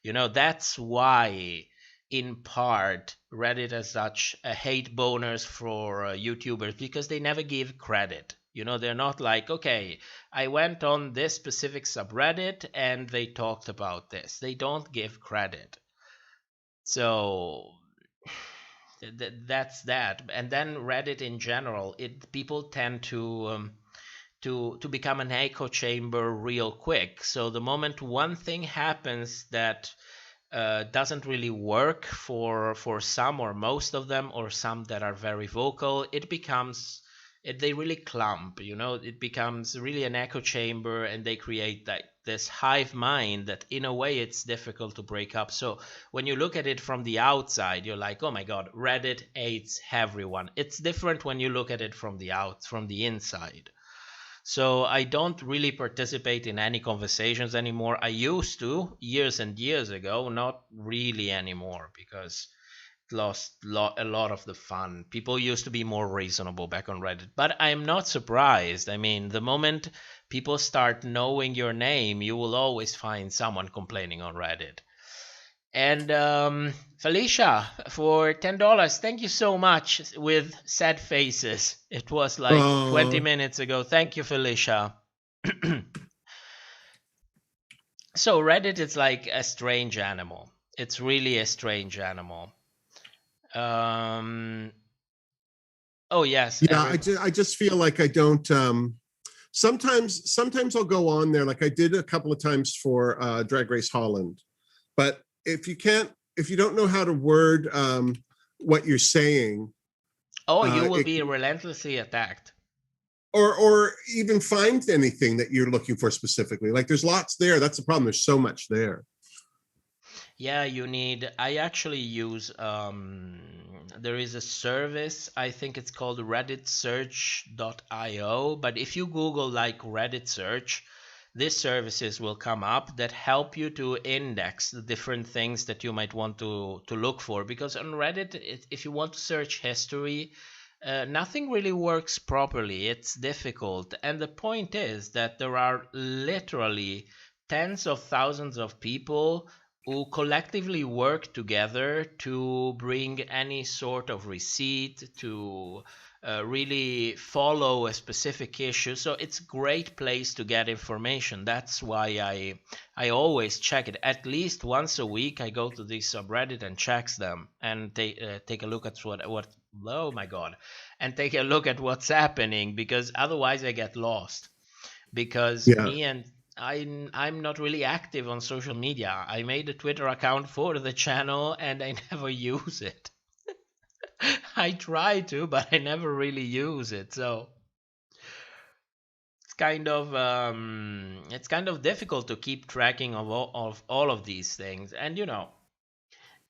That's why in part Reddit has such a hate boners for YouTubers, because they never give credit. They're not like, okay, I went on this specific subreddit and they talked about this. They don't give credit. So that's that. And then Reddit in general, people tend to become an echo chamber real quick. So the moment one thing happens that doesn't really work for some or most of them, or some that are very vocal, they really clump. It becomes really an echo chamber, and they create this hive mind that in a way it's difficult to break up. So when you look at it from the outside, you're like, oh my god, Reddit hates everyone. It's different when you look at it from the inside. So I don't really participate in any conversations anymore. I used to years and years ago, not really anymore, because it lost a lot of the fun. People used to be more reasonable back on Reddit, but I'm not surprised. I mean, the moment people start knowing your name, you will always find someone complaining on Reddit. And Felicia, for $10, thank you so much, with sad faces. It was like 20 minutes ago. Thank you, Felicia. So Reddit is like a strange animal. It's really a strange animal. Oh yes. Yeah, I just feel like I don't. Sometimes I'll go on there, like I did a couple of times for Drag Race Holland, but if you don't know how to word what you're saying, you will be relentlessly attacked, or even find anything that you're looking for specifically. Like there's lots there. That's the problem. There's so much there. Yeah, I actually use there is a service, I think it's called redditsearch.io, but if you Google like Reddit search, these services will come up that help you to index the different things that you might want to look for. Because on Reddit, if you want to search history, nothing really works properly. It's difficult. And the point is that there are literally tens of thousands of people who collectively work together to bring any sort of receipt, to really follow a specific issue. So it's a great place to get information. That's why I always check it. At least once a week I go to this subreddit and checks them, and take a look at what oh my god, and take a look at what's happening, because otherwise I get lost. Because I'm not really active on social media. I made a Twitter account for the channel and I never use it. I try to, but I never really use it. So it's kind of difficult to keep tracking of all of these things. And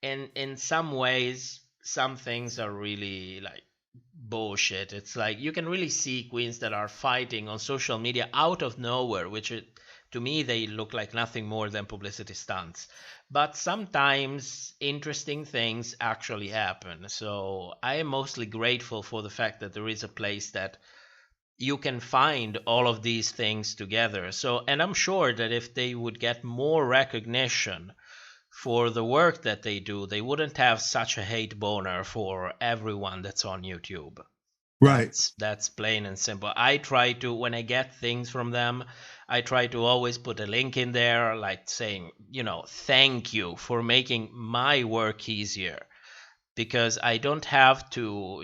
in some ways, some things are really like bullshit. It's like you can really see queens that are fighting on social media out of nowhere, to me, they look like nothing more than publicity stunts. But sometimes interesting things actually happen. So I am mostly grateful for the fact that there is a place that you can find all of these things together. So, and I'm sure that if they would get more recognition for the work that they do, they wouldn't have such a hate boner for everyone that's on YouTube. Right. That's plain and simple. I try to, when I get things from them, I try to always put a link in there, like saying, thank you for making my work easier. because I don't have to,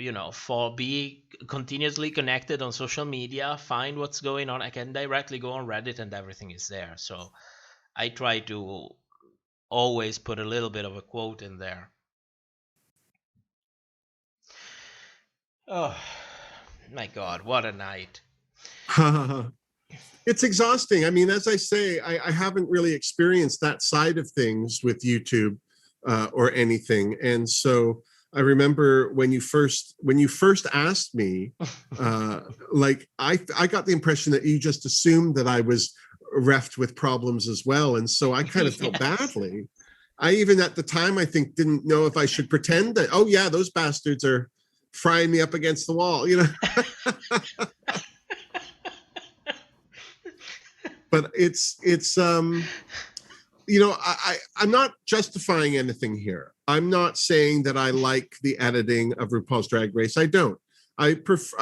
be continuously connected on social media, find what's going on. I can directly go on Reddit and everything is there. So I try to always put a little bit of a quote in there. Oh my God, what a night. It's exhausting. I mean, as I say, I haven't really experienced that side of things with YouTube or anything. And so I remember when you first asked me, like I got the impression that you just assumed that I was reft with problems as well. And so I kind of felt badly. I even at the time, I think, didn't know if I should pretend that, oh yeah, those bastards are frying me up against the wall, But it's I'm not justifying anything here. I'm not saying that I like the editing of RuPaul's Drag Race. I don't. I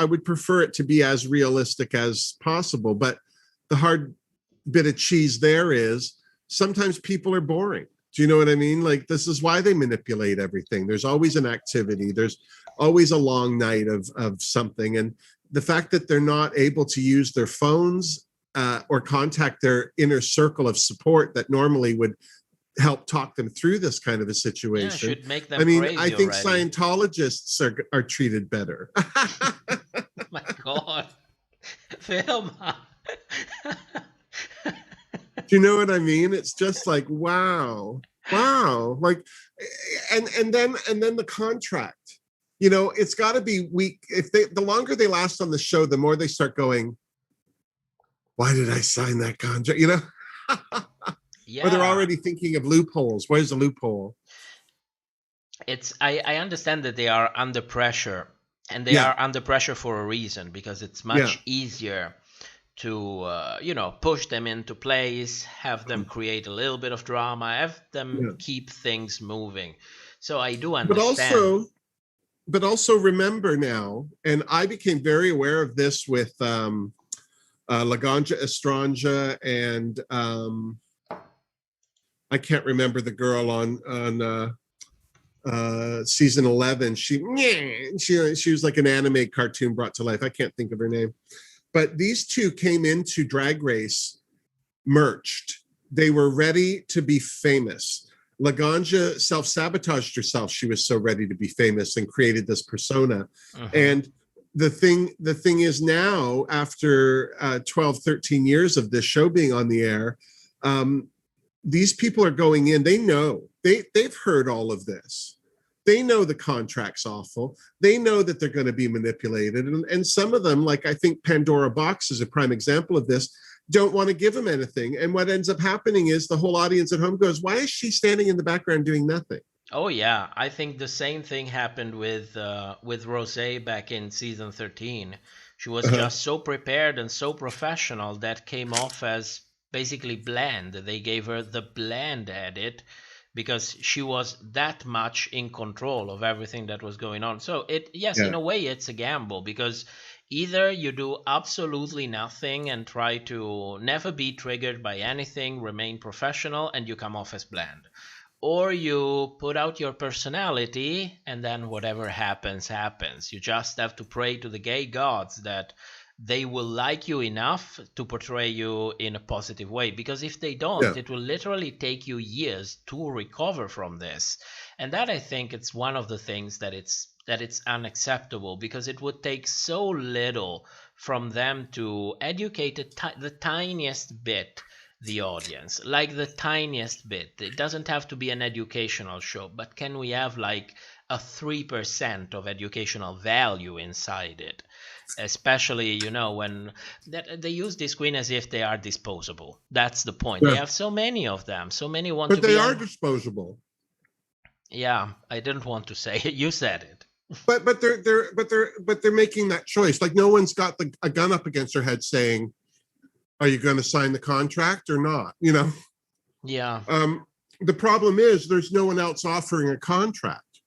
would prefer it to be as realistic as possible. But the hard bit of cheese there is sometimes people are boring. Do you know what I mean? Like, this is why they manipulate everything. There's always an activity. There's always a long night of something. And the fact that they're not able to use their phones or contact their inner circle of support that normally would help talk them through this kind of a situation. Yeah, should make them I think already. Scientologists are treated better. My God. Vilma. Do you know what I mean? It's just like, wow. Like, and then the contract, it's got to be weak. The longer they last on the show, the more they start going, why did I sign that contract? Yeah. Or they're already thinking of loopholes. Where's the loophole? I understand that they are under pressure, and they are under pressure for a reason, because it's much easier to push them into place, have them create a little bit of drama, have them keep things moving. So I do understand. But also remember now, and I became very aware of this with Laganja Estranja and I can't remember the girl on season 11. She was like an anime cartoon brought to life. I can't think of her name. But these two came into Drag Race merged. They were ready to be famous. Laganja self-sabotaged herself. She was so ready to be famous and created this persona. And the thing is now, after 12, 13 years of this show being on the air, these people are going in. They know. They've heard all of this. They know the contract's awful. They know that they're going to be manipulated. And some of them, like I think Pandora Box is a prime example of this, don't want to give them anything. And what ends up happening is the whole audience at home goes, why is she standing in the background doing nothing? Oh yeah, I think the same thing happened with Rosé back in season 13. She was just so prepared and so professional that came off as basically bland. They gave her the bland edit because she was that much in control of everything that was going on. So in a way it's a gamble, because either you do absolutely nothing and try to never be triggered by anything, remain professional, and you come off as bland. Or you put out your personality, and then whatever happens, happens. You just have to pray to the gay gods that they will like you enough to portray you in a positive way. Because if they don't, it will literally take you years to recover from this. And that, I think, it's one of the things that it's unacceptable, because it would take so little from them to educate the tiniest bit the audience, like the tiniest bit. It doesn't have to be an educational show, but can we have like a 3% of educational value inside it? Especially, when they use this queen as if they are disposable. That's the point. They have so many of them, so many want to be. But they are disposable. Yeah, I didn't want to say it. You said it. But they're making that choice. Like, no one's got a gun up against their head saying, are you going to sign the contract or not? Yeah. The problem is there's no one else offering a contract.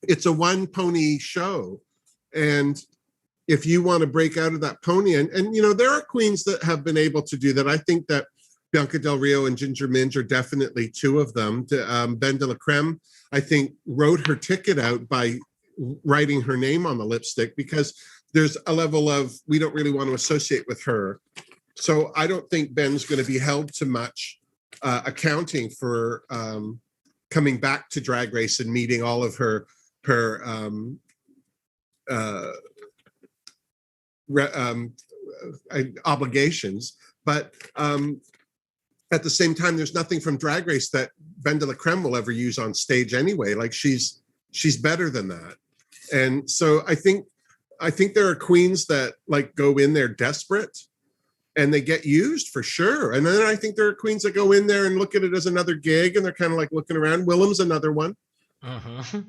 It's a one pony show. And if you want to break out of that pony, and there are queens that have been able to do that. I think that Bianca Del Rio and Ginger Minge are definitely two of them. Ben de la Creme, I think, wrote her ticket out by writing her name on the lipstick because there's a level of we don't really want to associate with her. So I don't think Ben's going to be held to much accounting for coming back to Drag Race and meeting all of her obligations. But at the same time, there's nothing from Drag Race that Ben de la Creme will ever use on stage anyway. Like she's better than that. And so I think there are queens that like go in there desperate and they get used for sure. And then I think there are queens that go in there and look at it as another gig and they're kind of like looking around. Willem's another one. Uh-huh.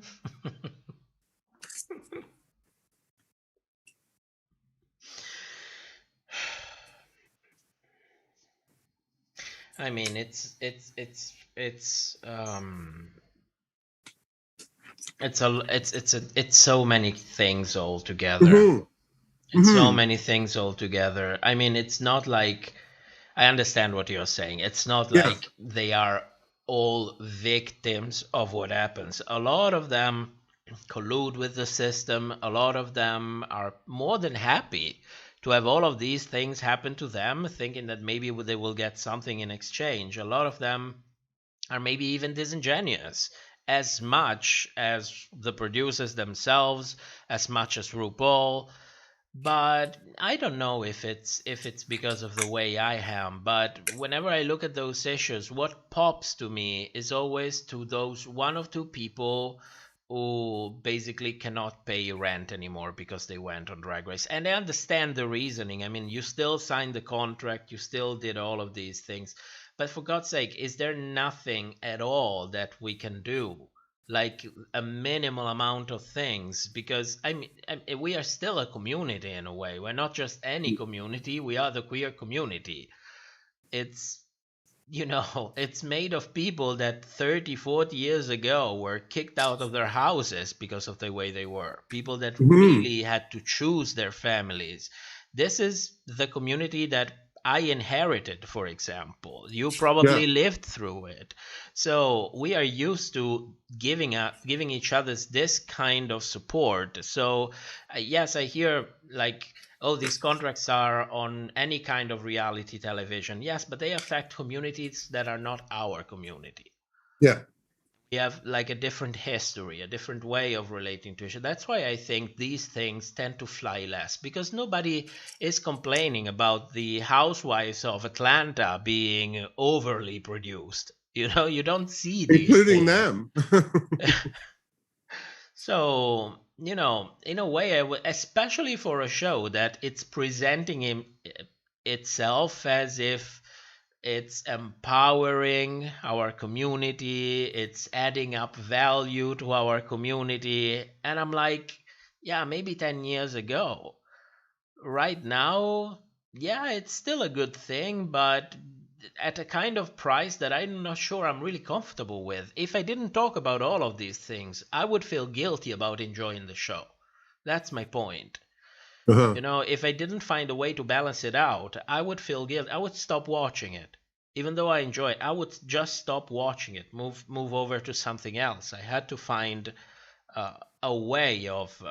I mean, it's so many things all together. Mm-hmm. It's so many things all together. I mean, it's not like I understand what you're saying. It's not like they are all victims of what happens. A lot of them collude with the system. A lot of them are more than happy to have all of these things happen to them, thinking that maybe they will get something in exchange. A lot of them are maybe even disingenuous, as much as the producers themselves, as much as RuPaul. But I don't know if it's because of the way I am, but whenever I look at those issues, what pops to me is always to those one or two people who basically cannot pay rent anymore because they went on Drag Race. And I understand the reasoning. I mean, you still signed the contract, you still did all of these things. But for God's sake, is there nothing at all that we can do? Like a minimal amount of things? Because I mean, we are still a community in a way. We're not just any community, we are the queer community. It's, you know, it's made of people that 30, 40 years ago were kicked out of their houses because of the way they were. People that really had to choose their families. This is the community that I inherited, for example. You probably lived through it. So we are used to giving each other this kind of support. So yes, I hear like, oh, these contracts are on any kind of reality television. Yes, but they affect communities that are not our community. Yeah. We have like a different history, a different way of relating to it. That's why I think these things tend to fly less, because nobody is complaining about the Housewives of Atlanta being overly produced. You know, you don't see these including things. them. So, you know, in a way, especially for a show that it's presenting itself as if it's empowering our community, it's adding up value to our community. And I'm like, yeah, maybe 10 years ago. Right now, yeah, it's still a good thing, but at a kind of price that I'm not sure I'm really comfortable with. If I didn't talk about all of these things, I would feel guilty about enjoying the show. That's my point. You know, if I didn't find a way to balance it out, I would feel guilty. I would stop watching it. Even though I enjoy it, I would just stop watching it, move over to something else. I had to find a way of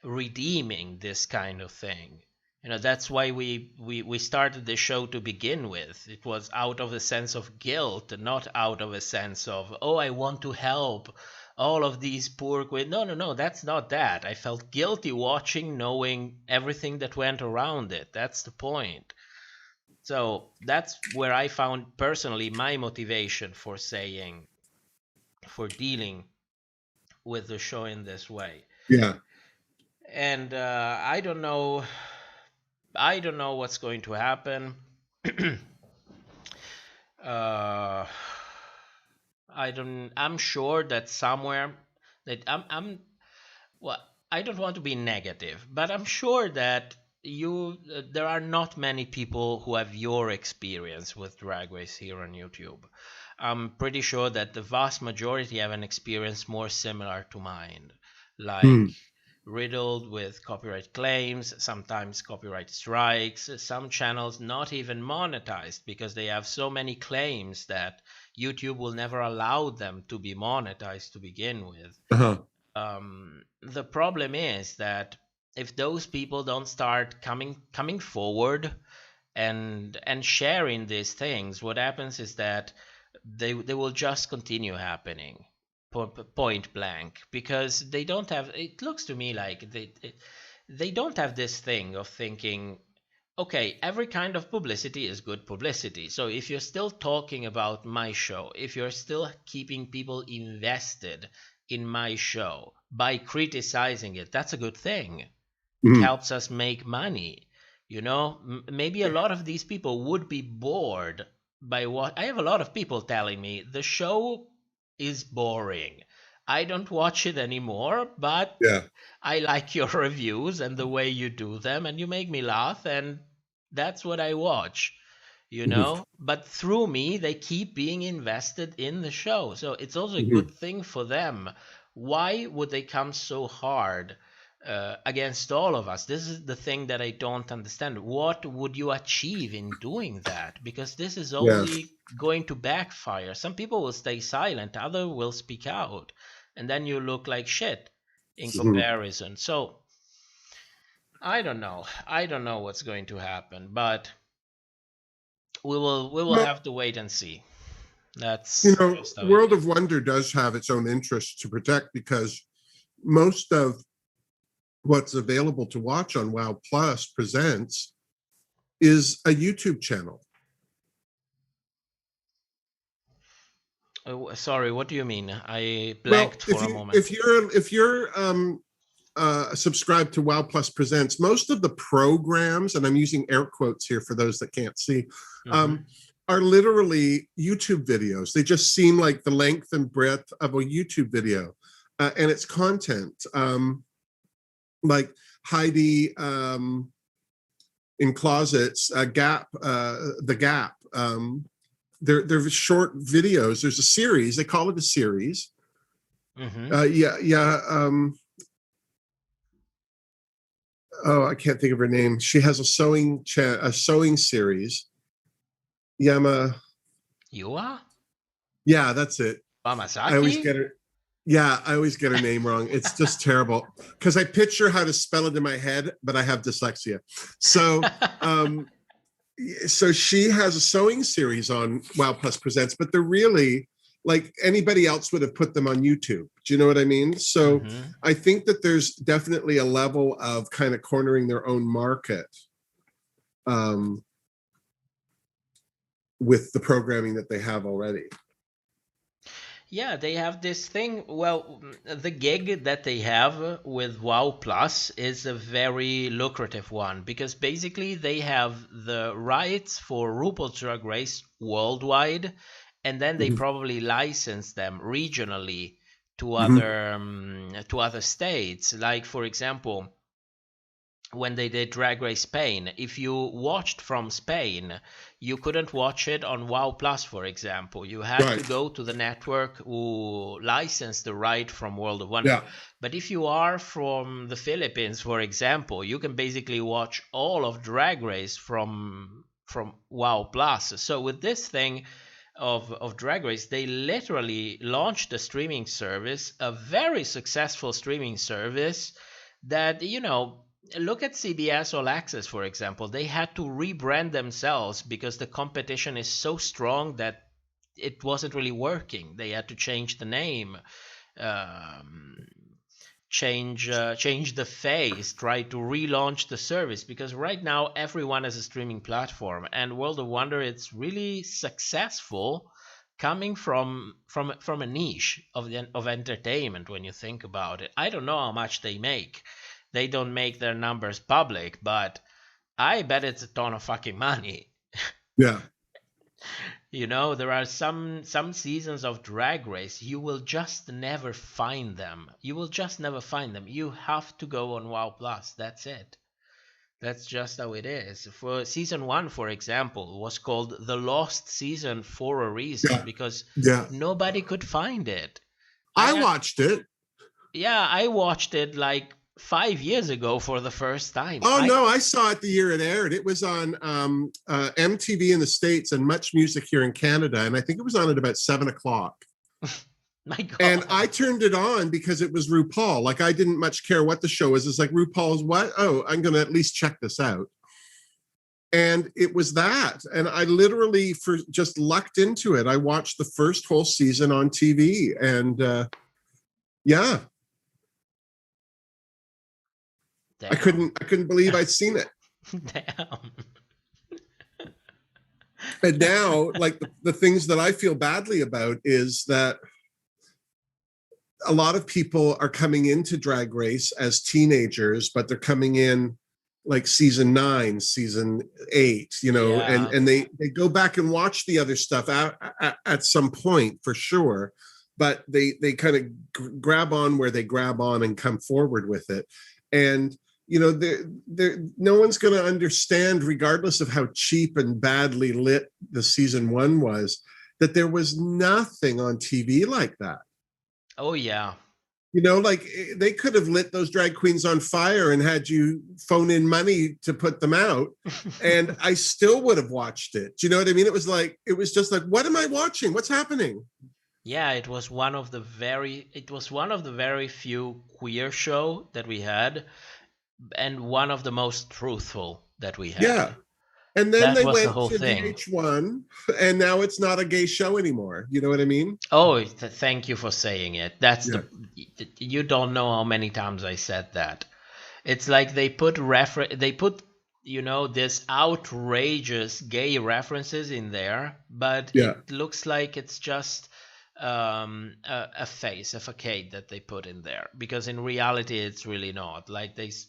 redeeming this kind of thing. You know, that's why we started the show to begin with. It was out of a sense of guilt, not out of a sense of, oh, I want to help all of these poor queens. No, that's not that. I felt guilty watching, knowing everything that went around it. That's the point. So that's where I found personally my motivation for dealing with the show in this way. Yeah. And I don't know what's going to happen. I'm sure that somewhere that well, I don't want to be negative, but I'm sure that there are not many people who have your experience with Drag Race here on YouTube. I'm pretty sure that the vast majority have an experience more similar to mine, like riddled with copyright claims, sometimes copyright strikes, some channels not even monetized because they have so many claims that YouTube will never allow them to be monetized to begin with. The problem is that if those people don't start coming forward and sharing these things, what happens is that they will just continue happening point blank, because they don't have, it looks to me like they don't have this thing of thinking, okay, every kind of publicity is good publicity. So if you're still talking about my show, if you're still keeping people invested in my show by criticizing it, that's a good thing. It helps us make money. You know, maybe a lot of these people would be bored by what I have a lot of people telling me the show is boring. I don't watch it anymore, but I like your reviews and the way you do them, and you make me laugh, and that's what I watch, you know. But through me, they keep being invested in the show. So it's also a good thing for them. Why would they come so hard against all of us? This is the thing that I don't understand. What would you achieve in doing that? Because this is only going to backfire. Some people will stay silent, others will speak out, and then you look like shit in comparison. So I don't know what's going to happen, but we will have to wait and see. That's, you know, World of Wonder does have its own interests to protect, because most of what's available to watch on WoW Plus Presents is a YouTube channel. Sorry, what do you mean? I blanked for a moment. If you're subscribed to WoW Plus Presents, most of the programs, and I'm using air quotes here for those that can't see, are literally YouTube videos. They just seem like the length and breadth of a YouTube video, and it's content. Like Heidi in Closets, Gap, The Gap. They're short videos. There's a series. They call it a series. Oh, I can't think of her name. She has a sewing series. Yua? Yeah, that's it. Hamasaki? I always get her. Yeah, I always get her name wrong. It's just terrible because I picture how to spell it in my head, but I have dyslexia. So, so she has a sewing series on WoW Plus Presents, but they're really like anybody else would have put them on YouTube. Do you know what I mean? So I think that there's definitely a level of kind of cornering their own market with the programming that they have already. Yeah, they have this thing. Well, the gig that they have with WoW Plus is a very lucrative one, because basically they have the rights for RuPaul's Drag Race worldwide, and then they probably license them regionally to other states. Like, for example, when they did Drag Race Spain, if you watched from Spain, you couldn't watch it on WoW Plus, for example. You had to go to the network who licensed the right from World of Wonder. But if you are from the Philippines, for example, you can basically watch all of Drag Race from WoW Plus. So with this thing of Drag Race, they literally launched a streaming service, a very successful streaming service that, you know, look at CBS All Access, for example. They had to rebrand themselves because the competition is so strong that it wasn't really working. They had to change the name, change the face, try to relaunch the service, because right now everyone has a streaming platform, and World of Wonder, it's really successful coming from a niche of entertainment when you think about it. I don't know how much they make. They don't make their numbers public, but I bet it's a ton of fucking money. Yeah. You know, there are some seasons of Drag Race, you will just never find them. You will just never find them. You have to go on WoW Plus. That's it. That's just how it is. For season 1, for example, was called the Lost Season for a reason, because nobody could find it. I watched it. Yeah, I watched it like 5 years ago for the first time. Oh, no, I saw it the year it aired. It was on MTV in the States and Much Music here in Canada. And I think it was on at about 7:00. My God. And I turned it on because it was RuPaul. Like, I didn't much care what the show is. It's like, RuPaul's what? Oh, I'm going to at least check this out. And it was that. And I literally just lucked into it. I watched the first whole season on TV. And yeah. Damn. I couldn't believe I'd seen it. Damn. And now, like, the things that I feel badly about is that a lot of people are coming into Drag Race as teenagers, but they're coming in like season 9, season 8, Yeah. and they go back and watch the other stuff at some point for sure, but they kind of grab on where they grab on and come forward with it. And no one's going to understand, regardless of how cheap and badly lit the season 1 was, that there was nothing on TV like that. Oh, yeah. Like, they could have lit those drag queens on fire and had you phone in money to put them out, and I still would have watched it. Do you know what I mean? It was just like, what am I watching? What's happening? Yeah, it was one of the very few queer show that we had, and one of the most truthful that we had. Yeah. And then they went the to VH1, and now it's not a gay show anymore. You know what I mean? Oh, thank you for saying it. You don't know how many times I said that. It's like they put this outrageous gay references in there, but it looks like it's just a facade that they put in there, because in reality it's really not. Like, this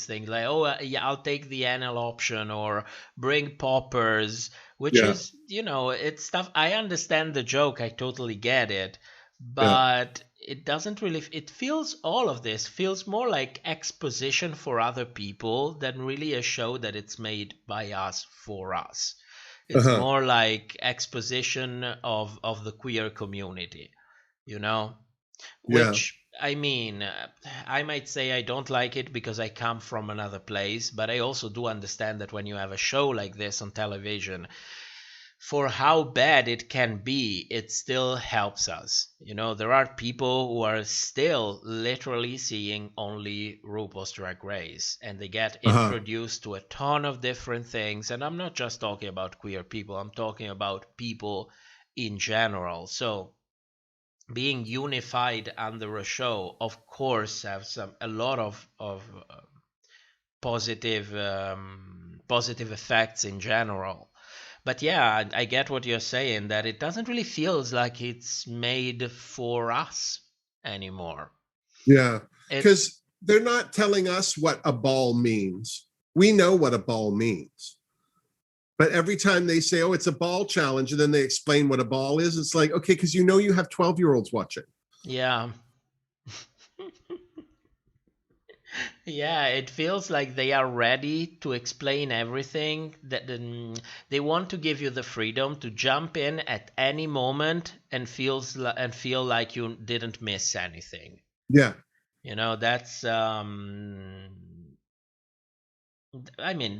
thing like, oh yeah, I'll take the anal option, or bring poppers, which is, it's stuff. I understand the joke, I totally get it, but it doesn't really, all of this feels more like exposition for other people than really a show that it's made by us for us. It's more like exposition of the queer community, which, I mean, I might say I don't like it because I come from another place, but I also do understand that when you have a show like this on television, for how bad it can be, it still helps us. There are people who are still literally seeing only RuPaul's Drag Race, and they get introduced to a ton of different things. And I'm not just talking about queer people, I'm talking about people in general. So being unified under a show, of course, has a lot of positive effects in general. But yeah, I get what you're saying, that it doesn't really feel like it's made for us anymore. Yeah, because they're not telling us what a ball means. We know what a ball means. But every time they say, oh, it's a ball challenge, and then they explain what a ball is, it's like, okay, because you have 12-year-olds watching. Yeah. Yeah, it feels like they are ready to explain everything. That they want to give you the freedom to jump in at any moment and feel like you didn't miss anything. Yeah. That's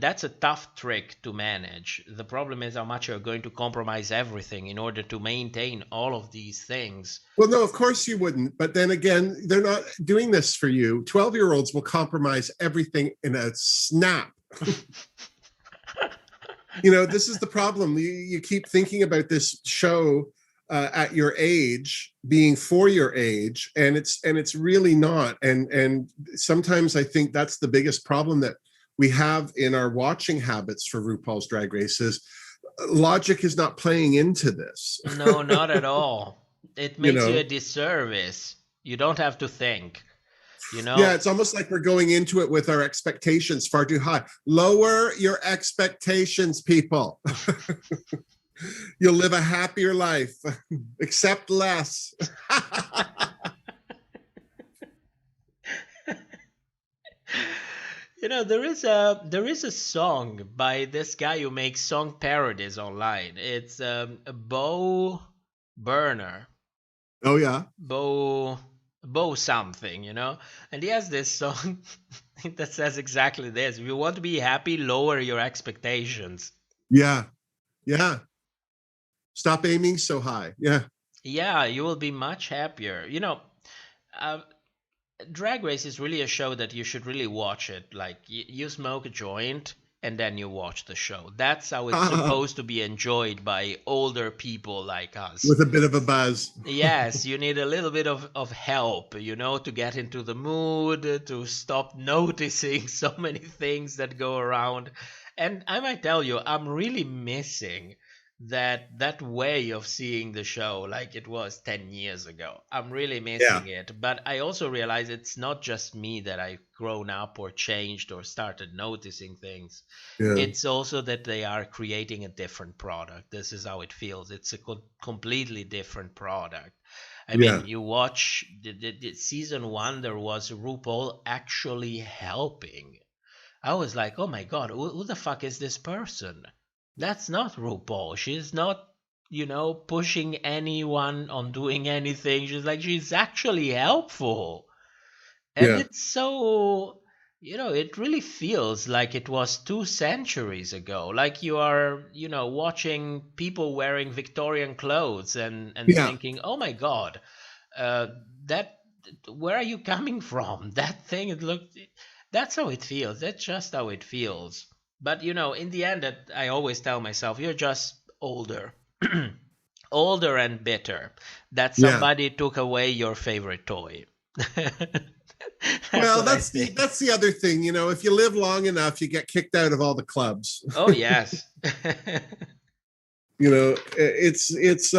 that's a tough trick to manage. The problem is how much you're going to compromise everything in order to maintain all of these things. Well, no, of course you wouldn't. But then again, they're not doing this for you. 12-year-olds will compromise everything in a snap. This is the problem. You keep thinking about this show at your age being for your age, and it's really not. And sometimes I think that's the biggest problem that we have in our watching habits for RuPaul's Drag Race is logic is not playing into this. No, not at all. It makes you a disservice. You don't have to think. Yeah, it's almost like we're going into it with our expectations far too high. Lower your expectations, people. You'll live a happier life. Accept less. There is a song by this guy who makes song parodies online. It's Bo Burner. Oh yeah. Bo Bo something, and he has this song that says exactly this: if you want to be happy, lower your expectations. Yeah. Yeah. Stop aiming so high. Yeah. Yeah, you will be much happier. Uh, Drag Race is really a show that you should really watch it. Like, you smoke a joint and then you watch the show. That's how it's supposed to be enjoyed by older people like us. With a bit of a buzz. Yes, you need a little bit of help, to get into the mood, to stop noticing so many things that go around. And I might tell you, I'm really missing that way of seeing the show like it was 10 years ago. I'm really missing it. But I also realize it's not just me that I've grown up or changed or started noticing things. Yeah. It's also that they are creating a different product. This is how it feels. It's a completely different product. I mean, you watch the season 1, there was RuPaul actually helping. I was like, oh my God, who the fuck is this person? That's not RuPaul. She's not, pushing anyone on doing anything. She's actually helpful. And it's so, it really feels like it was 2 centuries ago. Like you are, watching people wearing Victorian clothes and thinking, oh my God, where are you coming from? That thing, that's how it feels. That's just how it feels. But, in the end, I always tell myself, you're just older. Older and bitter. That somebody took away your favorite toy. That's the other thing. If you live long enough, you get kicked out of all the clubs. Oh, yes. It's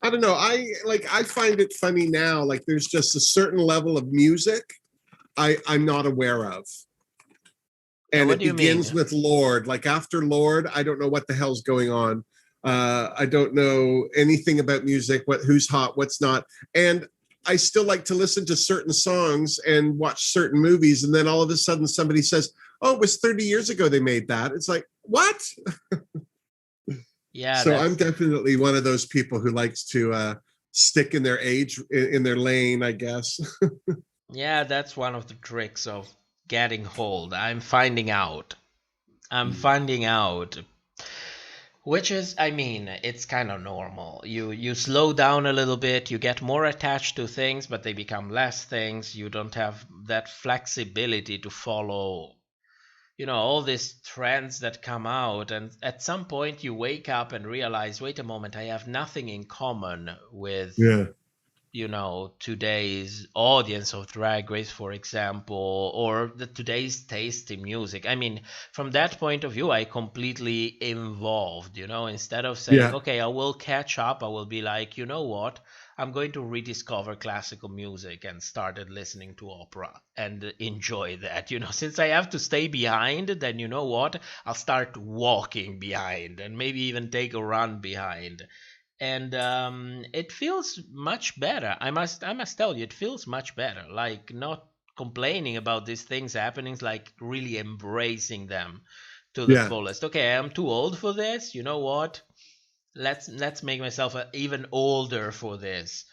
I don't know. I find it funny now. Like there's just a certain level of music I'm not aware of. And it begins with Lord. Like after Lord, I don't know what the hell's going on. I don't know anything about music, who's hot, what's not. And I still like to listen to certain songs and watch certain movies. And then all of a sudden somebody says, oh, it was 30 years ago they made that. It's like, what? Yeah. So I'm definitely one of those people who likes to stick in their age, in their lane, I guess. Yeah, that's one of the tricks of getting hold. I'm finding out. Which is, I mean, it's kind of normal. You slow down a little bit, you get more attached to things, but they become less things. You don't have that flexibility to follow, all these trends that come out. And at some point you wake up and realize, wait a moment, I have nothing in common with today's audience of Drag Race, for example, or today's taste in music. I mean, from that point of view, I completely involved, instead of saying, okay, I will catch up, I will be like, you know what? I'm going to rediscover classical music and started listening to opera and enjoy that. Since I have to stay behind, then you know what? I'll start walking behind and maybe even take a run behind. And it feels much better. I must tell you, it feels much better. Like not complaining about these things happening, like really embracing them to the fullest. Okay, I'm too old for this. You know what? Let's make myself even older for this.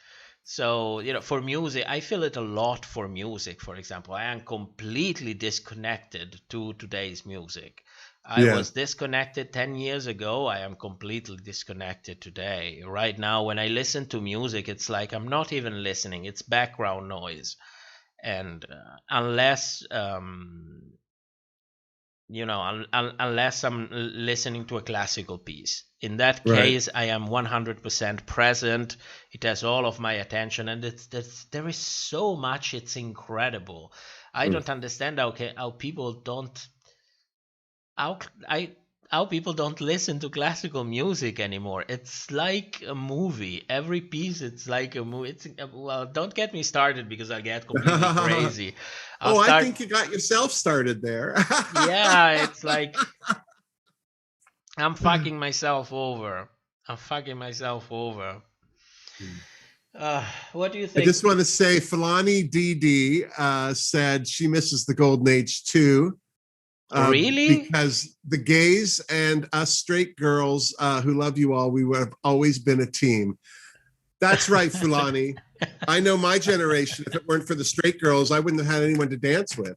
So, for music, I feel it a lot for music, for example. I am completely disconnected to today's music. I was disconnected 10 years ago. I am completely disconnected today. Right now, when I listen to music, it's like I'm not even listening. It's background noise. And unless unless I'm listening to a classical piece. In that case, I am 100% present. It has all of my attention, and there is so much. It's incredible. I don't understand how people don't listen to classical music anymore. It's like a movie. Every piece, it's like a movie. Well, don't get me started because I'll get completely crazy. I think you got yourself started there. Yeah, it's like I'm fucking myself over. What do you think? I just want to say Filani DD said she misses the golden age too. Really? Because the gays and us straight girls who love you all, we would have always been a team. That's right, Fulani. I know my generation. If it weren't for the straight girls, I wouldn't have had anyone to dance with.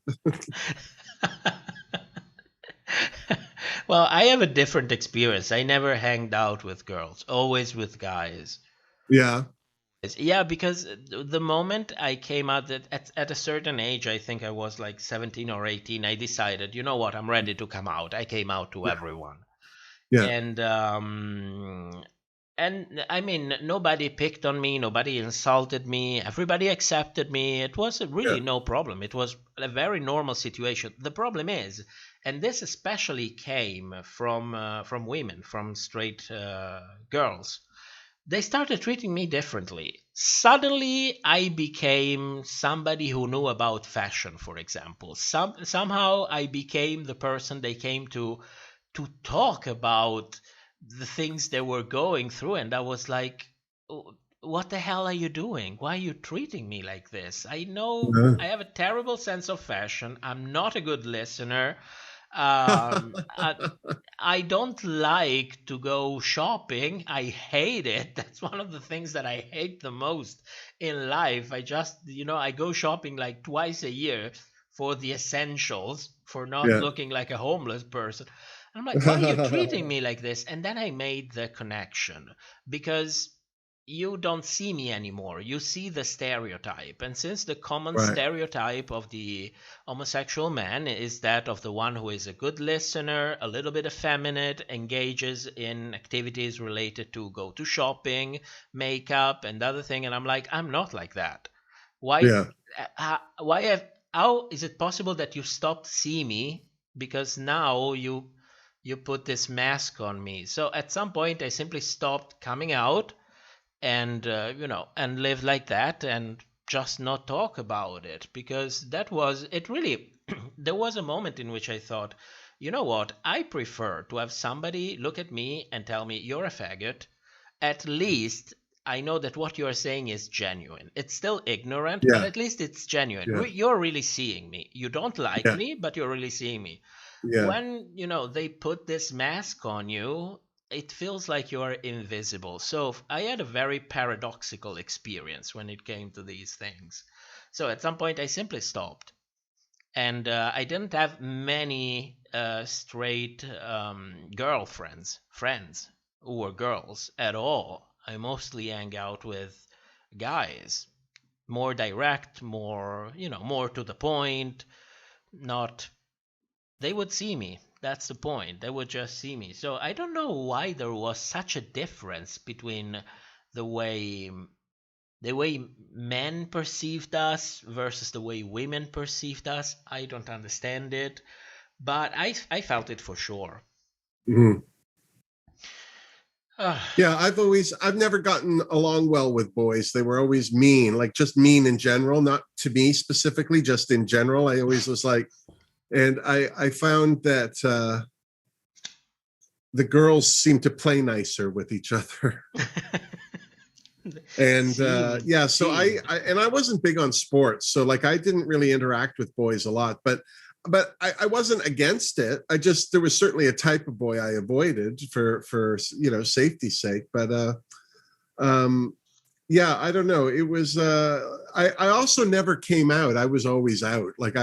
Well, I have a different experience. I never hanged out with girls, always with guys. Yeah. Yeah, because the moment I came out at a certain age, I think I was like 17 or 18, I decided, you know what, I'm ready to come out. I came out to everyone. Yeah. And I mean, nobody picked on me, nobody insulted me, everybody accepted me. It was really Yeah. no problem. It was a very normal situation. The problem is, and this especially came from women, from straight girls, they started treating me differently. Suddenly, I became somebody who knew about fashion, for example. Somehow, I became the person they came to talk about the things they were going through, and I was like, "Oh, what the hell are you doing? Why are you treating me like this? I know Yeah. I have a terrible sense of fashion. I'm not a good listener. I don't like to go shopping. I hate it. That's one of the things that I hate the most in life. I just, I go shopping like twice a year for the essentials, for not Yeah. looking like a homeless person. I'm like, why are you treating me like this? And then I made the connection because you don't see me anymore. You see the stereotype. And since the common Right. stereotype of the homosexual man is that of the one who is a good listener, a little bit effeminate, engages in activities related to go to shopping, makeup, and other thing. And I'm like, I'm not like that. Why? Yeah. How is it possible that you stopped seeing me because now you put this mask on me? So at some point, I simply stopped coming out and and live like that and just not talk about it, because that was it really. There was a moment in which I thought, you know what, I prefer to have somebody look at me and tell me you're a faggot. At least I know that what you're saying is genuine. It's still ignorant, but Yeah. at least it's genuine. Yeah. You're really seeing me. You don't like Yeah. me, but you're really seeing me. Yeah. When they put this mask on you, it feels like you are invisible. So I had a very paradoxical experience when it came to these things. So at some point I simply stopped, and I didn't have many straight friends who were girls at all. I mostly hang out with guys, more direct, more to the point. Not They would see me. That's the point. They would just see me. So I don't know why there was such a difference between the way the way men perceived us versus the way women perceived us. I don't understand it, but I felt it for sure. Mhm. Yeah, I've never gotten along well with boys. They were always mean, like just mean in general, not to me specifically, just in general. I always was like, and I found that the girls seem to play nicer with each other. And yeah, so I wasn't big on sports, so like I didn't really interact with boys a lot, but I wasn't against it. I just, there was certainly a type of boy I avoided for safety's sake. But yeah, I don't know. It was I also never came out. I was always out. Like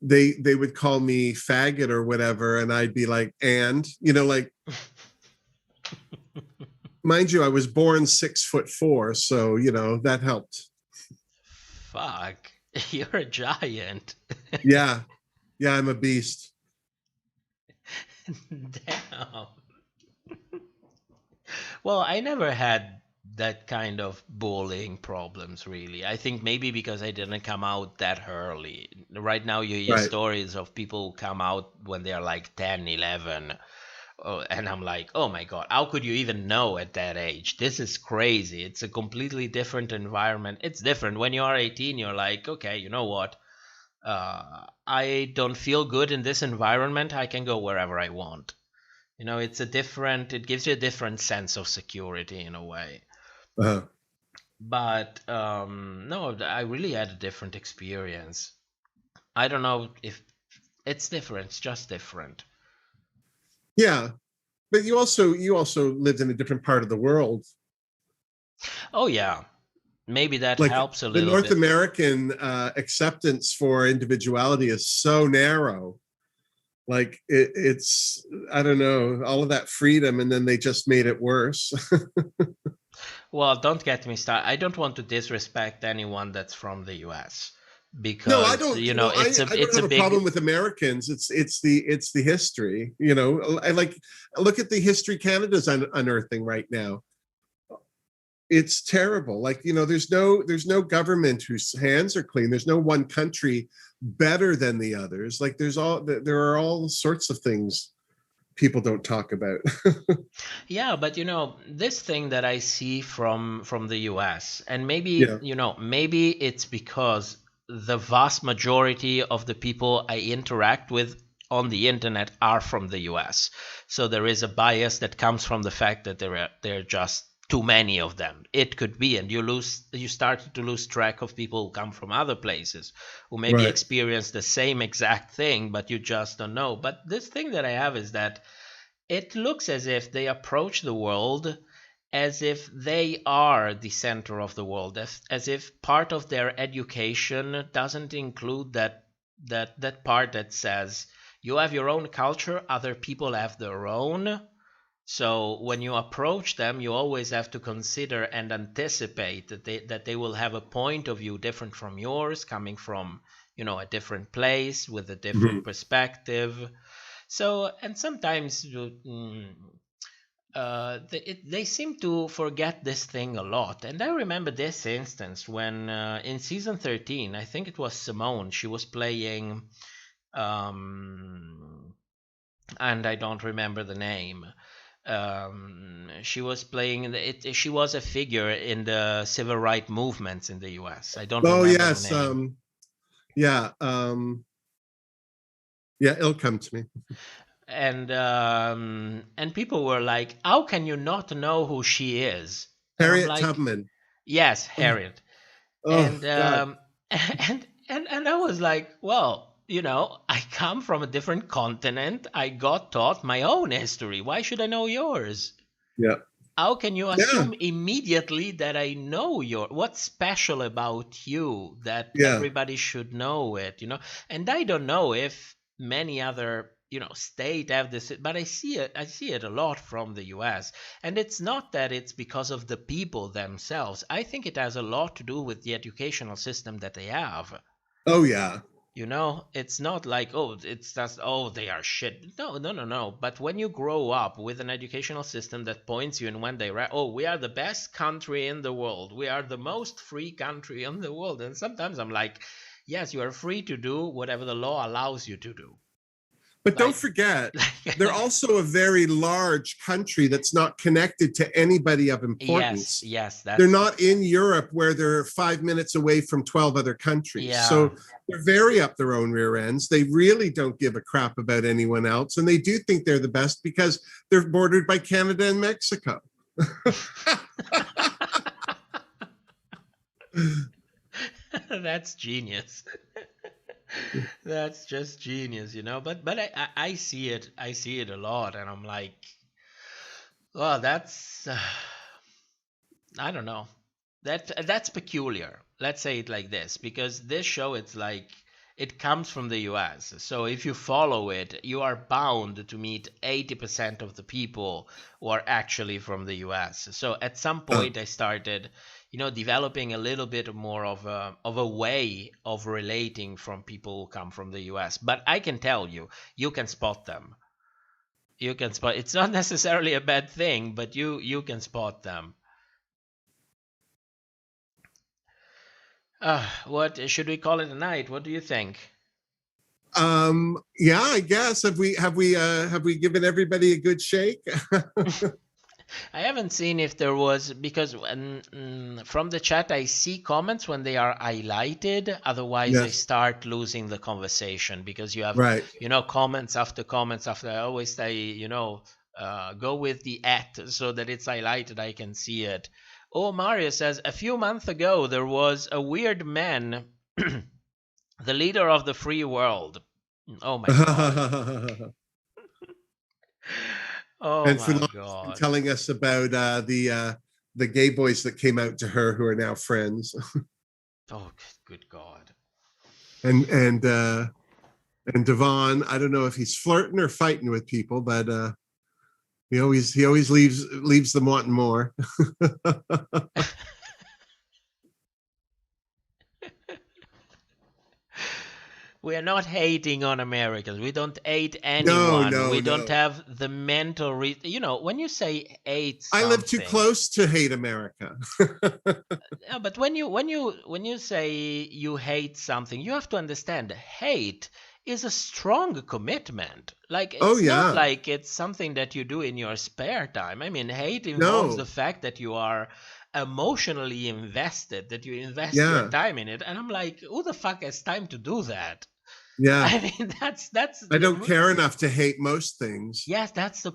they would call me faggot or whatever, and I'd be like, and like. Mind you, I was born 6'4", so that helped. Fuck, you're a giant. Yeah, I'm a beast. Damn. Well, I never had that kind of bullying problems, really. I think maybe because I didn't come out that early. Right now, you hear Right. stories of people who come out when they're like 10, 11. And I'm like, oh my God, how could you even know at that age? This is crazy. It's a completely different environment. It's different. When you are 18, you're like, okay, you know what? I don't feel good in this environment. I can go wherever I want. It gives you a different sense of security in a way. Uh-huh. But no, I really had a different experience. I don't know if it's different. It's just different. Yeah, but you also lived in a different part of the world. Oh yeah, maybe that Like helps a the little North bit. American acceptance for individuality is so narrow. Like it's, I don't know, all of that freedom, and then they just made it worse. Well, don't get me started. I don't want to disrespect anyone that's from the US No, I because don't. You know, I don't it's a have a big. problem with Americans. It's the history. You know, I like look at the history Canada's unearthing right now. It's terrible. Like, you know, there's no government whose hands are clean. There's no one country better than the others. Like there are all sorts of things people don't talk about. Yeah, but this thing that I see from the US, and maybe, Yeah. maybe it's because the vast majority of the people I interact with on the internet are from the US. So there is a bias that comes from the fact that there are just too many of them. It could be, and you start to lose track of people who come from other places who maybe Right. experience the same exact thing, but you just don't know. But this thing that I have is that it looks as if they approach the world as if they are the center of the world, as if part of their education doesn't include that part that says you have your own culture, other people have their own. So when you approach them, you always have to consider and anticipate that they will have a point of view different from yours, coming from a different place with a different Mhm. perspective. So, and sometimes they seem to forget this thing a lot. And I remember this instance when in season 13, I think it was Simone, she was playing, and I don't remember the name. She was playing it. She was a figure in the civil rights movements in the U.S. I don't Oh remember the yes. name. Yeah. Yeah, it'll come to me. And people were like, how can you not know who she is? And I'm Harriet like, Tubman. yes, Oh, Harriet. oh And God. and I was like, well, I come from a different continent. I got taught my own history. Why should I know yours? Yeah. How can you Yeah. assume immediately that I know what's special about you that Yeah. everybody should know it? And I don't know if many other state have this, but I see it a lot from the US. And it's not that it's because of the people themselves. I think it has a lot to do with the educational system that they have. Oh yeah. It's not like, oh, it's just, oh, they are shit. No, no, no, no. But when you grow up with an educational system that points you in one direction, oh, we are the best country in the world. We are the most free country in the world. And sometimes I'm like, yes, you are free to do whatever the law allows you to do. But don't Like, forget, they're also a very large country that's not connected to anybody of yes, importance. yes, They're that's, not in Europe where they're 5 minutes away from 12 other countries. yeah. So they're very up their own rear ends. They really don't give a crap about anyone else. And they do think they're the best because they're bordered by Canada and Mexico. That's genius. That's just genius. But I see it. I see it a lot, and I'm like, well, that's I don't know. That's peculiar. Let's say it like this, because this show, it's like it comes from the US. So if you follow it, you are bound to meet 80% of the people who are actually from the US. So at some Uh, point I started, developing a little bit more of a way of relating from people who come from the US. But I can tell you, you can spot them. You can spot. It's not necessarily a bad thing, but you can spot them. What should we call it a night? What do you think? yeah, I guess have we given everybody a good shake? I haven't seen if there was, because from the chat I see comments when they are highlighted. Otherwise, I Yes, start losing the conversation because you have, right. comments after comments after. I always say, go with the at so that it's highlighted. I can see it. Oh, Mario says a few months ago there was a weird man, the leader of the free world. Oh my god. Oh And my Fulano's been god. telling us about the gay boys that came out to her who are now friends. Oh, good God. And Devon, I don't know if he's flirting or fighting with people, but he always leaves them wanting more. We are not hating on Americans. We don't hate anyone. No, we don't no. have the mental when you say hate something, I live too close to hate America. Yeah, but when you say you hate something, you have to understand hate is a strong commitment. Like, it's not like it's something that you do in your spare time. I mean, hate involves the fact that you are emotionally invested, that you invest your time in it. And I'm like, who the fuck has time to do that? Yeah. I mean, that's I don't care enough to hate most things. Yes, that's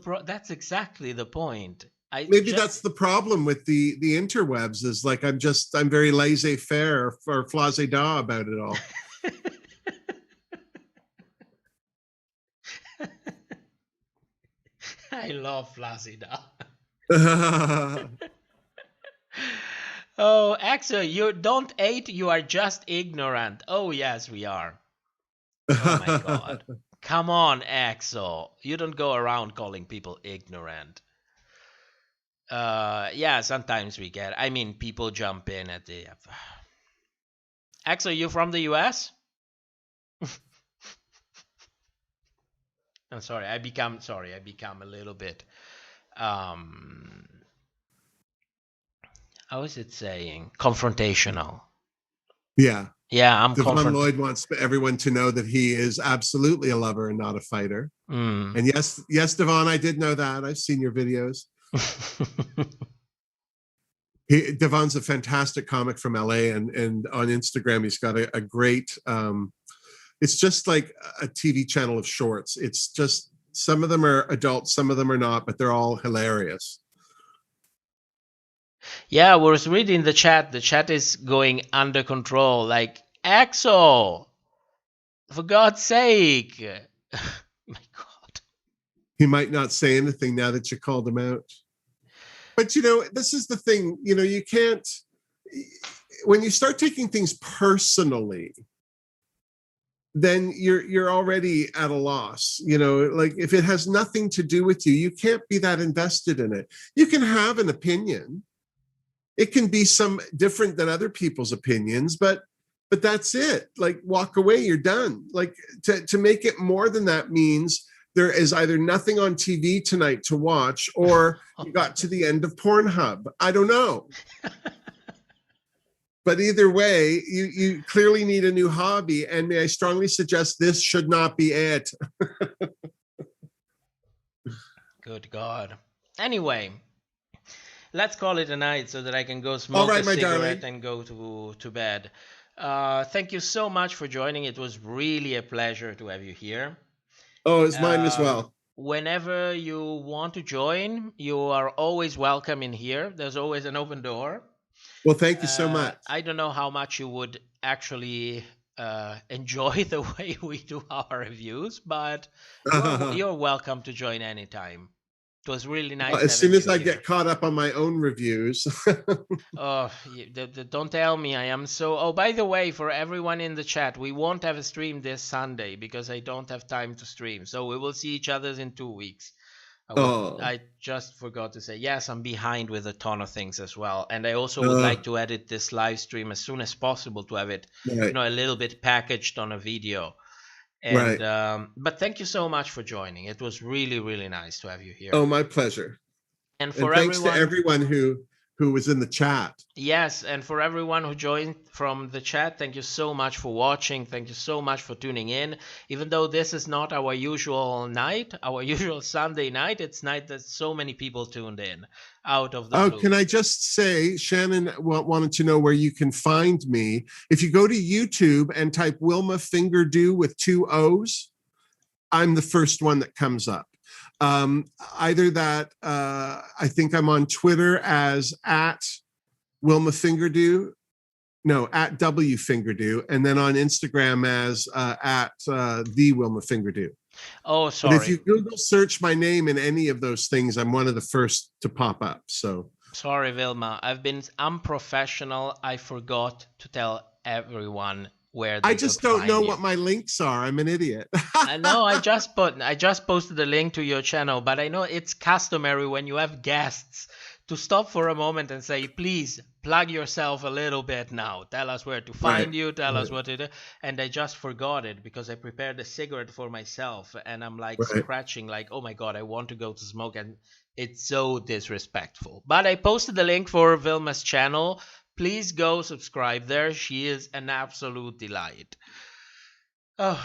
exactly the point. Maybe that's the problem with the interwebs, is like I'm very laissez-faire or flazé-da about it all. I love flazé-da. Oh, Axel, you don't hate, you are just ignorant. Oh, yes, we are. Oh, my God. Come on, Axel. You don't go around calling people ignorant. Yeah, sometimes we get. I mean, people jump in at the. Axel, you from the U.S.? I'm sorry. I become a little bit. How is it saying? Confrontational. Yeah. Yeah, I'm Devon Lloyd wants everyone to know that he is absolutely a lover and not a fighter. And yes, Devon, I did know that. I've seen your videos. Devon's a fantastic comic from LA, and on Instagram he's got a great it's just like a TV channel of shorts. It's just, some of them are adult, some of them are not, but they're all hilarious. Yeah, I was reading the chat. The chat is going under control. Like, Axel, for God's sake. My God. He might not say anything now that you called him out. But, this is the thing, you can't, when you start taking things personally, then you're already at a loss. Like, if it has nothing to do with you, you can't be that invested in it. You can have an opinion. It can be some different than other people's opinions, but that's it. Like, walk away, you're done. Like, to make it more than that means there is either nothing on TV tonight to watch, or you got to the end of Pornhub. I don't know. But either way, you clearly need a new hobby, and may I strongly suggest this should not be it. Good God. Anyway, let's call it a night so that I can go smoke a cigarette and go to bed. Thank you so much for joining. It was really a pleasure to have you here. Oh, it's mine as well. Whenever you want to join, you are always welcome in here. There's always an open door. Well, thank you so much. I don't know how much you would actually enjoy the way we do our reviews, but you're welcome to join anytime. It was really nice. As soon as I get caught up on my own reviews. Oh, don't tell me. I am so. Oh, by the way, for everyone in the chat, we won't have a stream this Sunday because I don't have time to stream. So we will see each other in 2 weeks. I just forgot to say, yes, I'm behind with a ton of things as well. And I also would like to edit this live stream as soon as possible to have it, a little bit packaged on a video. And but thank you so much for joining. It was really, really nice to have you here. Oh, my pleasure. And for thanks to everyone who was in the chat. Yes, and for everyone who joined from the chat, thank you so much for watching. Thank you so much for tuning in. Even though this is not our usual night, our usual Sunday night, it's night that so many people tuned in out of the blue. Can I just say, Shannon wanted to know where you can find me. If you go to YouTube and type Wilma Fingerdew with 2 O's, I'm the first one that comes up. Either that, I think I'm on Twitter as at Wilma Fingerdew, at W Fingerdew, and then on Instagram as at the Wilma Fingerdew. Oh, sorry. But if you Google search my name in any of those things, I'm one of the first to pop up. So Sorry, Vilma. I've been unprofessional. I forgot to tell everyone where they I could just don't find know you. what my links are. I'm an idiot. I know I just posted a link to your channel, but I know it's customary when you have guests to stop for a moment and say, please plug yourself a little bit now. Tell us where to find you, tell us what to do. And I just forgot it because I prepared a cigarette for myself and I'm like scratching like, oh my God, I want to go to smoke, and it's so disrespectful. But I posted the link for Vilma's channel. Please go subscribe there. She is an absolute delight. Oh,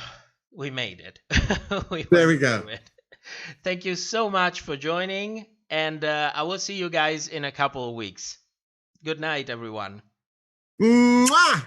we made it. There we go. It. Thank you so much for joining, and I will see you guys in a couple of weeks. Good night, everyone. Mwah!